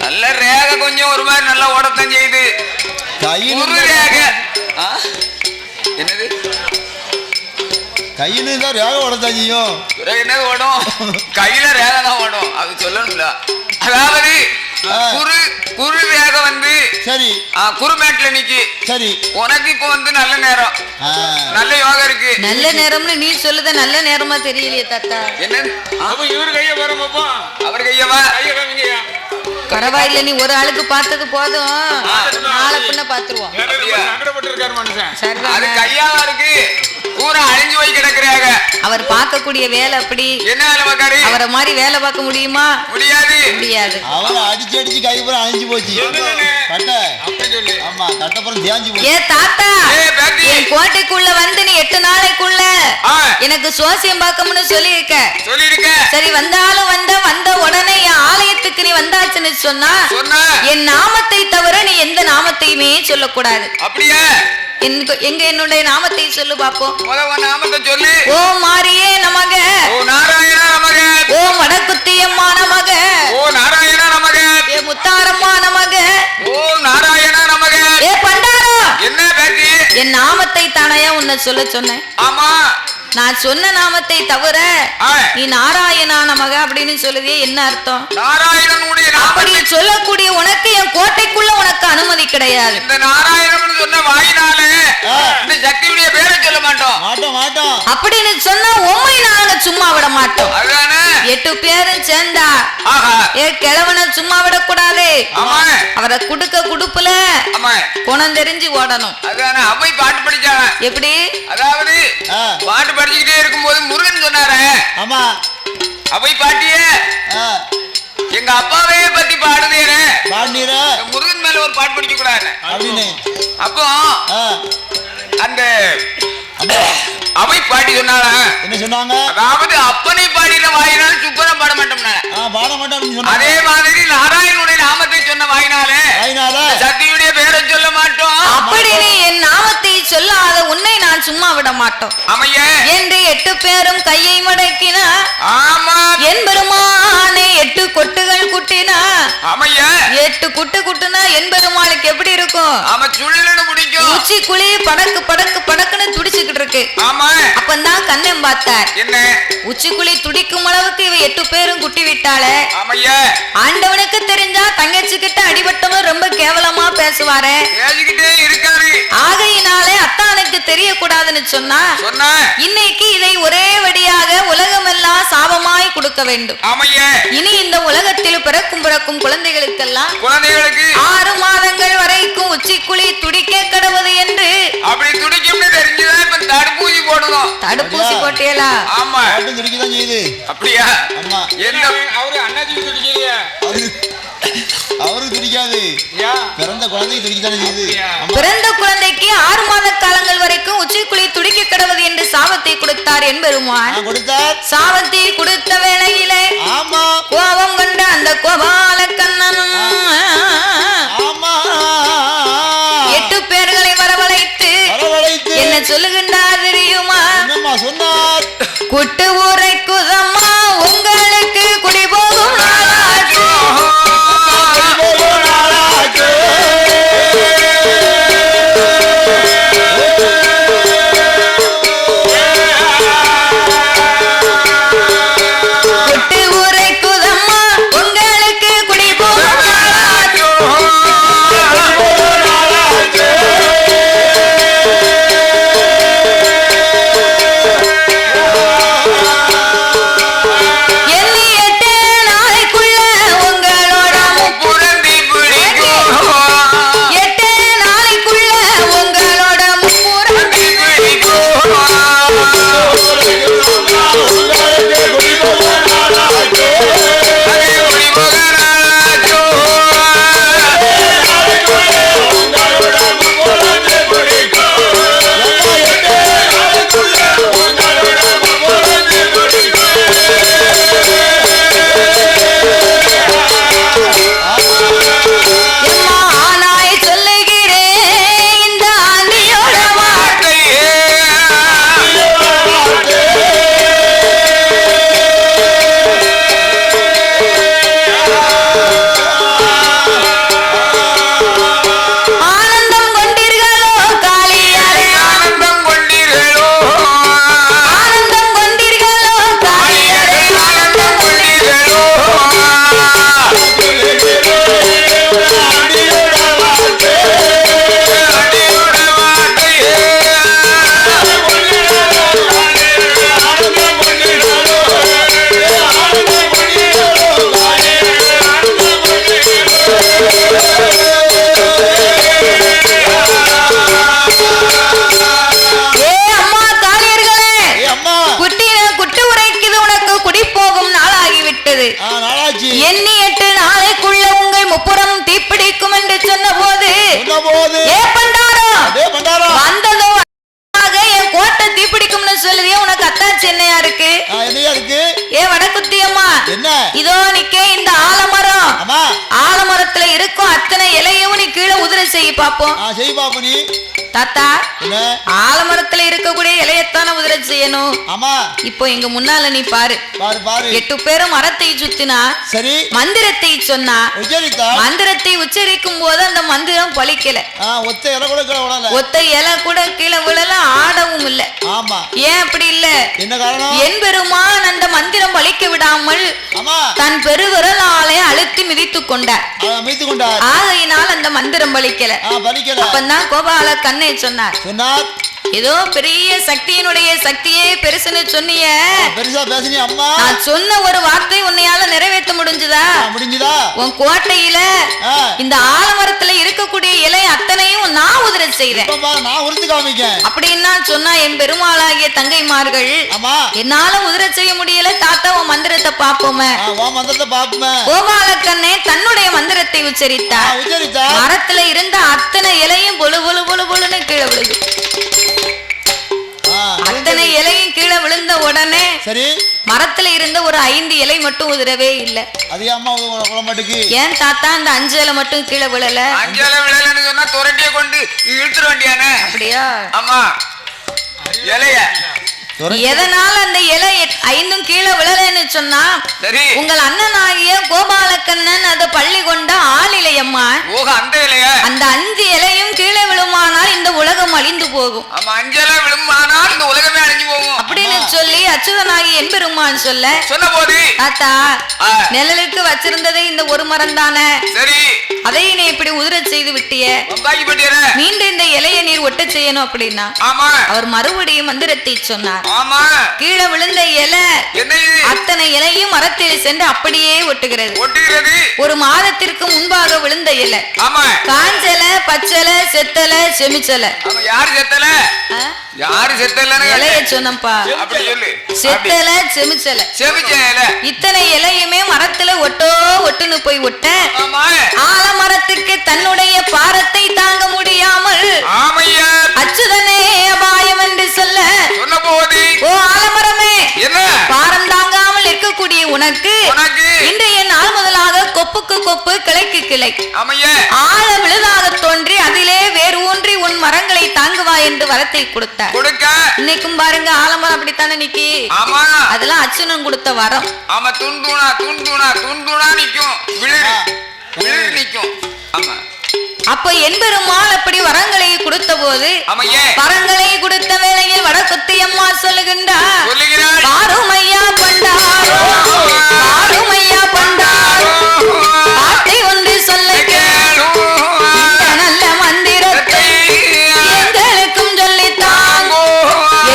நல்ல ரேகை கொஞ்சம் ஒரு மாதிரி நல்லா ஓடத்தான் செய்யுது. ஒரு ரேகை என்னது? கையில தான் ரேகை ஓடத்தான் செய்யும். என்னது ஓடும்? கையில ரேகை தான் ஓடும், அது சொல்லணும்ல. அதாவது குரு ரேகை வந்து சரி குருமேட்ல நிக்கி. சரி, உனக்கு இப்ப வந்து நல்ல நேரம், நல்ல யோகா இருக்கு. நல்ல நேரம்னு நீ சொல்லுத, நல்ல நேரமா தெரியலையே தாத்தா. என்ன இவரு கைய வரமாப்பா, அவர் கையவா? பரவாயில்ல, நீ ஒரு ஆளுக்கு பார்த்தது போதும், நாளை பின்ன பாத்துருவோம். அது கையாவா இருக்கு, பூரா அழிஞ்சு போய் கிடக்குறாங்க. அவர் பார்க்கக்கூடிய வேலை அப்படி. என்ன வேலை பார்க்காரு? அவரை மாதிரி வேலை பார்க்க முடியுமா? முடியாது முடியாது. அவரை அடிச்சு அடிச்சு கை பூரா அழிஞ்சு போச்சு. ஆமா, கட்டப்புறம் தேஞ்சு போச்சு. ஏ தாத்தா, என் கோட்டைக்குள்ள வந்து நீ 8 நாளைக்குள்ள எனக்கு சோசியம் பார்க்கணும்னு சொல்லியிருக்க. சரி, வந்தாலும் வந்த உடனே என் ஆலயத்துக்கு நீ வந்தாச்சுன்னு சொன்னா என் நாமத்தை தவிர நீ எந்த நாமத்தையுமே சொல்லக்கூடாது. அப்படியே எங்க என்னுடைய நாமத்தை சொல்லு பாப்போம். நாமத்தை சொல்லு. ஓ மாரியே நமக, ஓ நாராயண நமக, ஓ மடக்குத்தியம்மா நமக, ஓ நாராயண நமக, ஏ முத்தாரம்மா நமக, ஓ நாராயண நமக. ஏ பண்டாரா, என்ன பேட்டி? என் நாமத்தை தானையா உன்னை சொல்ல சொன்னேன். ஆமா, நான் சொன்ன நாமத்தை தவிர நீ நாராயணா நமக அப்படின்னு சொல்லுதே, என்ன அர்த்தம்? நாராயணனுடைய அப்படி சொல்லக்கூடிய உனக்கு என் கோட்டைக்குள்ள உனக்கு அனுமதி கிடையாது. இந்த நாராயணன் சொன்ன வாயினாலே இந்த சக்தியுடைய பேரை சொல்ல மாட்டோம். மாட்டோம் அப்படின்னு சொன்னா உம்மை நாங்க சும்மா விட மாட்டோம். 8 பேரும் சேர்ந்தா ஏ கிழவனை சும்மா விடக்கூடாது. அவரை குடுப்புல குணம் தெரிஞ்சு ஓடணும். அதான அவை பாட்டு படிச்சாங்க. எப்படி? அதாவது பாட்டு படிச்சுக்கிட்டே இருக்கும்போது முருகன் சொன்னாரு. ஆமா, அவை பாட்டியே எங்க அப்பாவே பத்தி பாடுதேனே, முருகன் மேல ஒரு பாட்டு படிக்க கூடாது அப்படின்னு. அப்போ அந்த அவை பாட்டி சொன்னாங்க. என்ன சொன்னாங்க? அதாவது அப்பனை பாடின வாயினால் சுப்பரம் பாட மாட்டோம். அதே மாதிரி நாராயணனுடைய நாமத்தை சொன்ன வாயினாலே சக்தியுடைய பேரை சொல்ல மாட்டோம். அப்படி நீ என் நாமத்தை சொல்லாத உன்னை நான் சும்மா விட மாட்டோம் அமைய என்று 8 பேரும் கையை மடக்கினா. ஆமா, என் பெருமானை 8 கொட்டுகள் குட்டினா. அமைய 8 குட்டுனா என் பெருமானுக்கு எப்படி இருக்கும்? ஆமா, சுள்ளன்னு பிடிக்கும். உச்சி குழி படக்கு படக்கு படக்குன்னு துடிச்சுக்கிட்டு இருக்கு. ஆமா, அப்பந்தான் கண்ணன் பார்த்தார். என்ன? உச்சி குழி துடிக்கும் அளவுக்கு இவ 8 பேரும் குட்டி விட்டாளே. ஆமையா, ஆண்டவனுக்கு தெரிஞ்சா தங்கச்சி கிட்ட அடிபட்டவன் ரொம்ப கேவலமா பேசுவாரு, பேசிக்கிட்டே இருக்காரு. ஆகையினாலே அத்தானுக்கு தெரியக்கூடாதுன்னு சொன்னா இன்னைக்கு இதை ஒரே வழியாக உலகமெல்லாம் சாபமாய் கொடுக்க வேண்டும். ஆமையா, இனி இந்த உலகத்தில் பிறக்கும் குழந்தைகளுக்கெல்லாம் 6 மாதங்கள் வரைக்கும் உச்சிக்குழி துடிக்க கடவுது என்று அப்படி துடிக்கும்னு தெரிஞ்சுதான் இப்ப தடுப்பூசி போடணும். தடுப்பூசி போட்டியலா? ஆமா, துடிக்கதான் செய்யுது. அப்படியா? ஆமா. என்ன அவரு அண்ணாஜி துடிக்கலையா? அவருக்கு துடிக்காது, பிறந்த குழந்தைக்கு துடிக்கத்தானே செய்யுது. பிறந்த குழந்தைக்கு 6 மாத காலங்கள் வரைக்கும் உச்சிக்குழி துடிக்க கடவுது என்று சாபத்தை கொடுத்தார் என்பெருமான். கொடுத்தார். சாபத்தை கொடுத்த வேளையிலே ஆமா கோபம் கண்ட அந்த கோபால கண்ணன் 8 பேர்களை வரவழைத்து என்ன சொல்லுகின்றார் தெரியுமா? சொன்னார், குட்டு ஊரை குதம்மா உங்களுக்கு குடி போகும் நாளாச்சு. குட்டு ஊரை குதம்மா உங்களுக்கு குடி போகும் நாளாச்சு. எண்ணி 8 நாளைக்குள்ள உங்கள் முப்புறம் தீப்பிடிக்கும் என்று சொன்ன போது வந்ததோ என் கோட்டை தீப்பிடிக்கும்னு சொல்லுதே உனக்கு அத்தாச்சி என்னையா இருக்கு? ஏ வடக்குத்தி அம்மா, இதோ நிக்கே இந்த ஆலமரத்துல இருக்கும் அத்தனை இலையும் நீ கீழே உதிரை செய்ய பாப்போம். தாத்தா, ஆலமரத்துல இருக்கக்கூடிய இலையத்தான உதிரை செய்யணும். இப்போ எங்க முன்னால நீ பாரு. 8 பேரும் மரத்தை சுத்தினா சரி, மந்திரத்தை சொன்னா மந்திரத்தை உச்சரிக்கும் போது அந்த மந்திரம் பலிக்கல. ஒத்த இலை கூட கீழே விழல, ஆடவும் இல்ல. ஏன் அப்படி இல்ல? என் பெருமான் அந்த மந்திரம் பலிக்க விடாமல் தன் பெருவிரலாலே அழுத்தி மிதித்துக் கொண்டார். ஆகையினால் அந்த மந்திரம் பலிக்கல. அப்பந்தான் கோபால கண்ணை சொன்னார், ஏதோ பெரிய சக்தியினுடைய சக்தியே பெருசுன்னு சொன்னிய, நான் சொன்ன ஒரு வார்த்தை உன்னையால நிறைவேற்ற முடிஞ்சுதா? உன் கோட்டையில இந்த ஆலமரத்துல இருக்கக்கூடிய இலை அத்தனையும் நான் உதிரை செய்றேன் அப்படின்னா சொன்னா என் பெருமாளாகிய தங்கைமார்கள், என்னால உதிரை செய்ய முடியல தாத்தா, உன் மந்திரத்தை பாப்போமே. கோபாலக்கண்ணே தன்னுடைய மந்திரத்தை உச்சரித்தார். மரத்துல இருந்த அத்தனை இலையும் பொழு பொழு பொழு பொழுன்னு கீழே விழுது. அத்தனை இலையும் கீழே விழுந்த உடனே சரி, மரத்துல இருந்த ஒரு 5 இலை மட்டும் உதிரவே இல்ல. ஏன் தாத்தா அந்த 5 இலை மட்டும் கீழே விழல? 5 இலை விழலன்னு சொன்னா துரட்டிய கொண்டு இழுத்துற வேண்டியானே. அப்படியா? ஆமா. இலைய எதனால அந்த இலை 5ம் கீழே விழலன்னு சொன்னா, உங்கள் அண்ணனாகிய கோபாலக்கண்ணன் அதை பள்ளி கொண்ட ஆளிலையம்மா, அந்த 5 இலையும் கீழே விழுமானால் இந்த உலகம் அழிந்து போகும். 5 இலை விழுமானால் இந்த உலகமே அழிஞ்சு போகும் அப்படின்னு சொல்லி அச்சுதனாகி என் பெருமான் சொன்ன போது, தாத்தா நிழலுக்கு வச்சிருந்ததே இந்த ஒரு மரம் தானே, அதை நீ இப்படி உதிர செய்து விட்டிய, மீண்டும் இந்த இலையை நீர் ஒட்ட செய்யணும் அப்படின்னா அவர் மறுபடியும் மந்திரத்தை சொன்னார். கீழே விழுந்த இலை அத்தனை இலையும் மரத்தில் சென்று அப்படியே ஒட்டுகிறது. ஒரு மாதத்திற்கு முன்பாக விழுந்த இலை காஞ்சல, பச்சலை, செத்தலை, செமிச்சலை. இலைய சொன்னப்பா, செத்தல, செமிச்சல, இத்தனை இலையுமே மரத்துல ஒட்டுன்னு போய் ஒட்ட ஆலமரத்துக்கு தன்னுடைய பாரத்தை தாங்க முடியாமல் அச்சுதனே அபாயம் என்று சொல்ல, ஓ ஆலமரமே, பாரம் தாங்காமல் இருக்கக்கூடிய உனக்கு இன்றைய நாள் முதலாக கொப்புக்கு கொப்பு, கிளைக்கு கிளை, ஆழ விழுதாக தோன்றி அதிலே வேறு ஊன்றி உன் மரங்களை தாங்குவா என்று வரத்தை கொடுத்தார். இன்னைக்கும் பாருங்க ஆலமரம் அப்படித்தானே நிக்கி. அதெல்லாம் அச்சுனன் கொடுத்த வரம். ஆமா, துண்டூனா துண்டூனா துண்டூனா நிக்கும், விழு நிக்கும். ஆமா. அப்ப என்பெருமாள் அப்படி வரங்களை கொடுத்த போது, வரங்களை கொடுத்த வேளையில் வடக்குத்தியம்மா சொல்லுகின்றார், பாருமையா பண்டாரோ, பாருமையா பண்டாரோ, பாட்டை ஒன்று சொல்ல கேளு, நல்ல மந்திரத்தை எங்களுக்கும் சொல்லித்தான்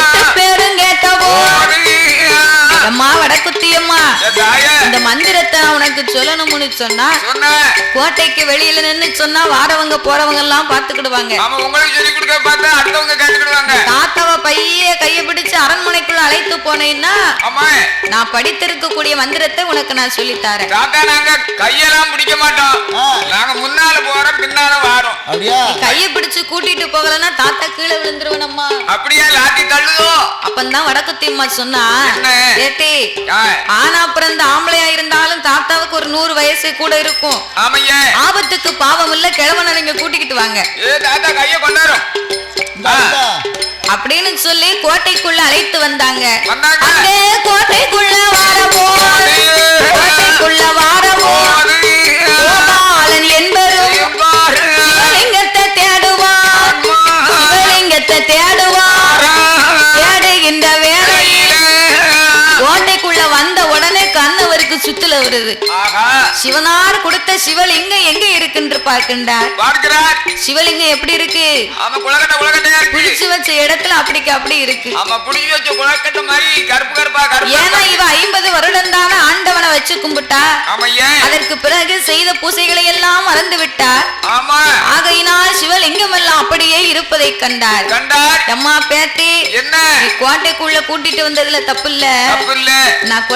8 பேரும் கேட்டவோ. அம்மா வடக்குத்தியம்மா, இந்த மந்திரத்தை உனக்கு சொல்லணும்னு சொன்னா கோட்டைக்கு வெளியில நின்னு சொன்னா வாரவங்க போறவங்க எல்லாம் பாத்துக்கிடுவாங்க. தாத்தாவை கைய பிடிச்சு அரண்மனைக்குள்ள அழைத்து போனேன்னா நான் படித்திருக்கக்கூடிய மந்திரத்தை உனக்கு நான் சொல்லித்தாரேன். கையெல்லாம் பிடிக்க மாட்டோம், நாங்க முன்னால போறோம் பின்னால வாரோம். கைய பிடிச்சு கூட்டிட்டு போகலன்னா தாத்தா கீழே விழுந்துருவனம்மா. அப்படியே லாட்டி தள்ளுதோ. அப்பந்தான் வடக்குத்தியம்மா சொன்னா, ஏட்டி ஆனா அப்புறம் இந்த ஆம்பளையா இருந்தாலும் தாத்தாவுக்கு ஒரு 100 வயசு கூட இருக்கும். ஆபத்துக்கு பாவம் இல்ல, கிழவனை நீங்க கூட்டிக்கிட்டு வாங்க அப்படின்னு சொல்லி கோட்டைக்குள்ள அழைத்து வந்தாங்க. அங்கே கோட்டைக்குள்ள வாரமோ, கோட்டைக்குள்ள வாரமோ, கோபாலன் என்பதும் சிவலிங்கத்தை தேடுவார், சிவலிங்கத்தை தேடுவார். தேடுகின்ற வேளையில் கோட்டைக்குள்ள வந்த உடனே கண்ணவருக்கு சுத்துல தோன்றுகிறது. ஆஹா, சிவனார் கொடுத்த சிவலிங்கம் எங்க இருக்குன்னு பார்க்கின்றார். பார்க்கிறார். சிவலிங்கம் எப்படி இருக்கு? ஆமா, குளக்கட்டையா இருக்கு. புடிச்சு வச்ச இடத்துல அப்படிக்கு அப்படி இருக்கு. ஆமா, புடிச்சு வச்ச குளக்கட்டை மாதிரி கருப்பு கருப்பா கருப்பு. ஏன்னா இவ 50 வருடம் தானே ஆண்டவனை வச்சு கும்பிட்டா. ஆமையா, அதற்கு பிறகு செய்த பூசைகளை எல்லாம் மறந்து விட்டார். ஆமா, ஆகையினால் சிவலிங்கம் எல்லாம் அப்படியே இருப்பதை கண்டார். அம்மா பேத்தி, என்ன கோட்டைக்குள்ள கூட்டிட்டு வந்ததுல தப்பு இல்ல. நான்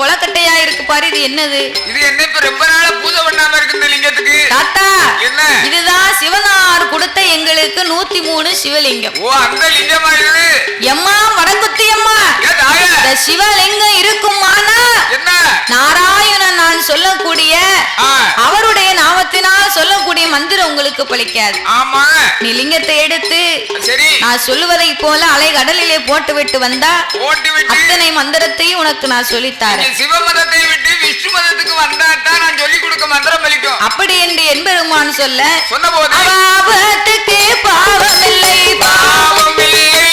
கொலக்கட்டையா இருக்கு பாரு, இது என்னது? இது என்ன இப்ப ரொம்ப நாளா பூஜை பண்ணாம இருக்கு இந்த லிங்கத்துக்கு. தாத்தா, என்ன இதுதான் சிவனார் கொடுத்த எங்களுக்கு 103 சிவலிங்கம். ஓ, அந்த லிங்கமா இது? எம்மா வடக்குத்தி அம்மா, இந்த சிவலிங்கம் இருக்குமானா என்ன நாராயணன் நான் சொல்லக்கூடிய அவருடைய நாமத்தினால் சொல்லக்கூடிய மந்திரம் உங்களுக்கு பலிக்காது. ஆமா, நீ லிங்கத்தை எடுத்து சரி நான் சொல்லுவதை போல அலை கடலிலே போட்டு விட்டு வந்தா அத்தனை மந்திரத்தையும் உனக்கு நான் சொல்லித்தாரேன். சிவ மதத்தை விட்டு விஷ்ணு மதத்துக்கு வந்தாதான் நான் சொல்லி கொடுக்க மந்திரம் பலிக்கும். அப்படி என்று என்பெருமான் சொல்ல சொன்னபோது பாவத்துக்கு பாவமில்லை பாவமில்லை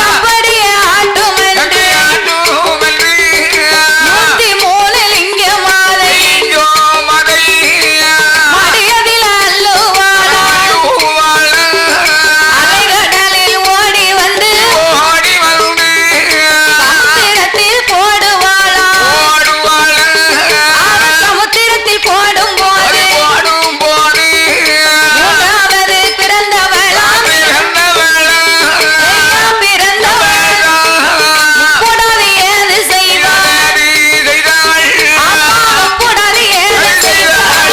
அப்படியே ஆட்டும் என்று 103 லிங்கமாலை மடியதில் அல்லுவாளா அலைகடலில் ஓடி வந்து சமுத்திரத்தில் போடுவாளா. அவன் சமுத்திரத்தில் போடும் போது 3வது பிறந்தவளா கூடாது ஏது செய்வாள். கூடாது ஏது செய்வாள்.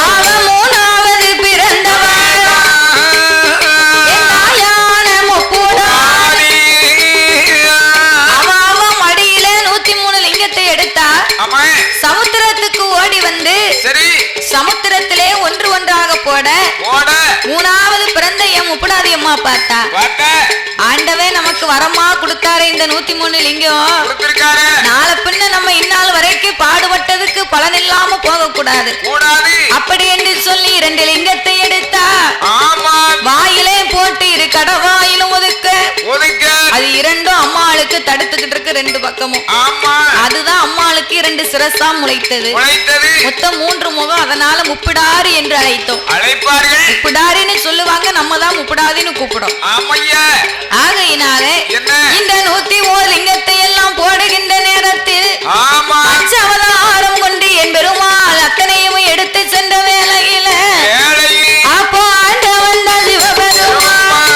அவன் 3வது பிறந்தவளா என் தாயான முப்புடா. அவன் மடியில 103 லிங்கத்தை எடுத்தா சமுத்திரத்துக்கு ஓடி வந்து சமுத்திரத்திலே ஒன்று ஒன்றாக போட 3வது பிறந்த என் முப்படாதி அம்மா பார்த்தா. ஆண்டவே நமக்கு வரமா கொடுத்தாரு இந்த 103 லிங்கம். நாளை பின்ன நம்ம இந்நாள் வரைக்கும் பாடுபட்டதுக்கு பலன் இல்லாம போக கூடாது. அப்படி என்று சொல்லி 2 லிங்கத்தை எடுத்தா வாயிலே போட்டு இரு கடவாயிலும் ஒதுக்க அது 2ம் அம்மாளுக்கு தடுத்துக்கிட்டு இருக்கு 2 பக்கமும். அதுதான் அம்மாளுக்கு 2 சிரசா முளைத்தது. மொத்தம் 3 முகம். அதனால முப்பிடாரி என்று அழைத்தோம். முப்பிடாரின்னு சொல்லுவாங்க, நம்ம தான் முப்பிடாதின்னு கூப்பிடும். ஆகையினாலே இந்த 101 லிங்கத்தை எல்லாம் போடுகின்ற நேரத்தில் அவதாரம் கொண்டு என் பெருமாள் அத்தனையும் எடுத்து சென்ற வேளையில அப்போ ஆண்டவன் சிவபெருமான்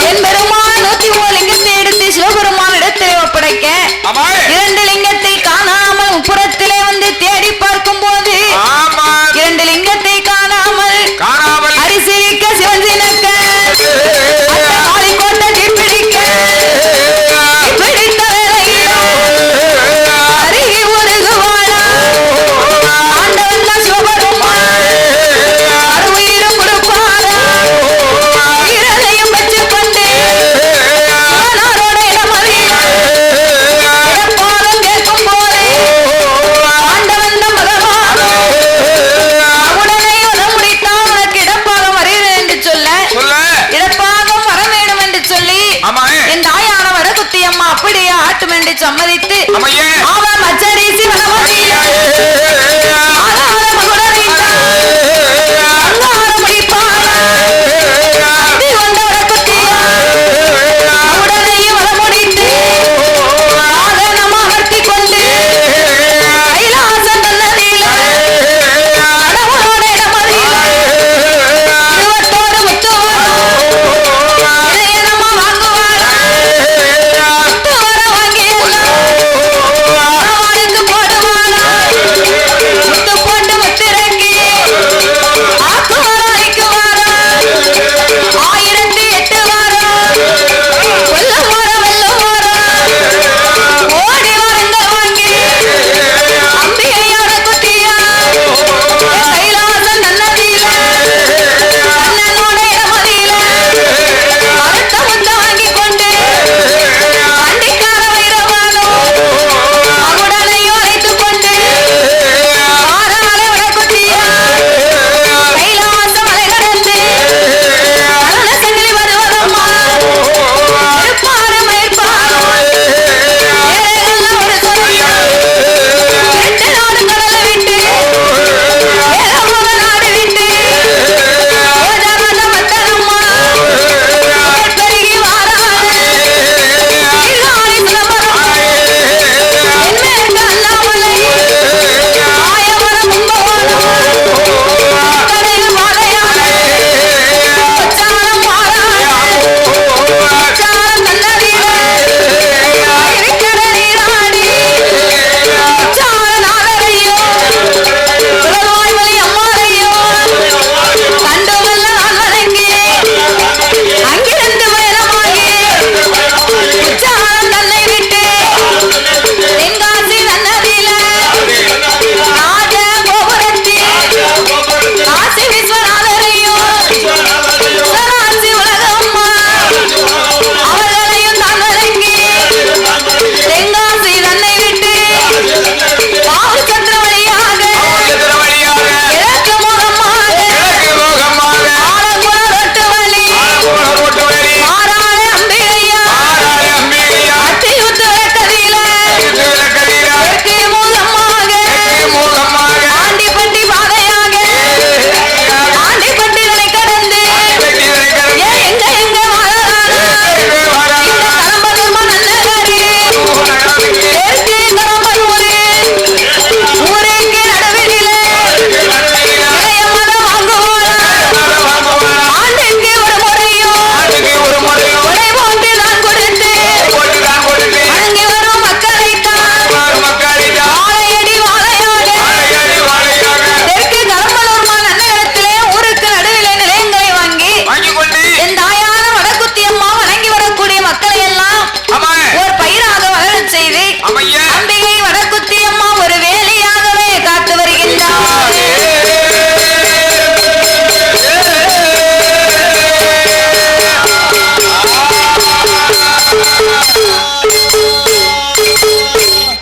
என் பெருமான் 101 லிங்கத்தை எடுத்து சிவபெருமான் இடத்திலே ஒப்படைக்க 2 லிங்கத்தை காணாமல் புறத்திலே வந்து தேடி பார்க்கும் போது 2 லிங்கத்தை காணாமல் அரிசிக்க சிவந்தினக்க கோட்டை பிடிக்க பிடித்த அருகி ஒருகுவாளா ஆண்டவன் தான் சிவபெருமான் அருவீரும் கொடுப்பாரா வீரதையும் வச்சு கொண்டு சிவனாரோட இடமறிய பாதம் கேட்கும் போது ஆண்டவன் தான் பகவான் உடனே உதம் முடித்தான் உனக்கு இடப்பாகம் வருகிறது என்று சொல்ல இடப்பாகம் வர வேண்டும் என்று சொல்லி என் தாயான வடகுத்தி அம்மா அப்படியே ஆட்டும் என்று சம்மதித்து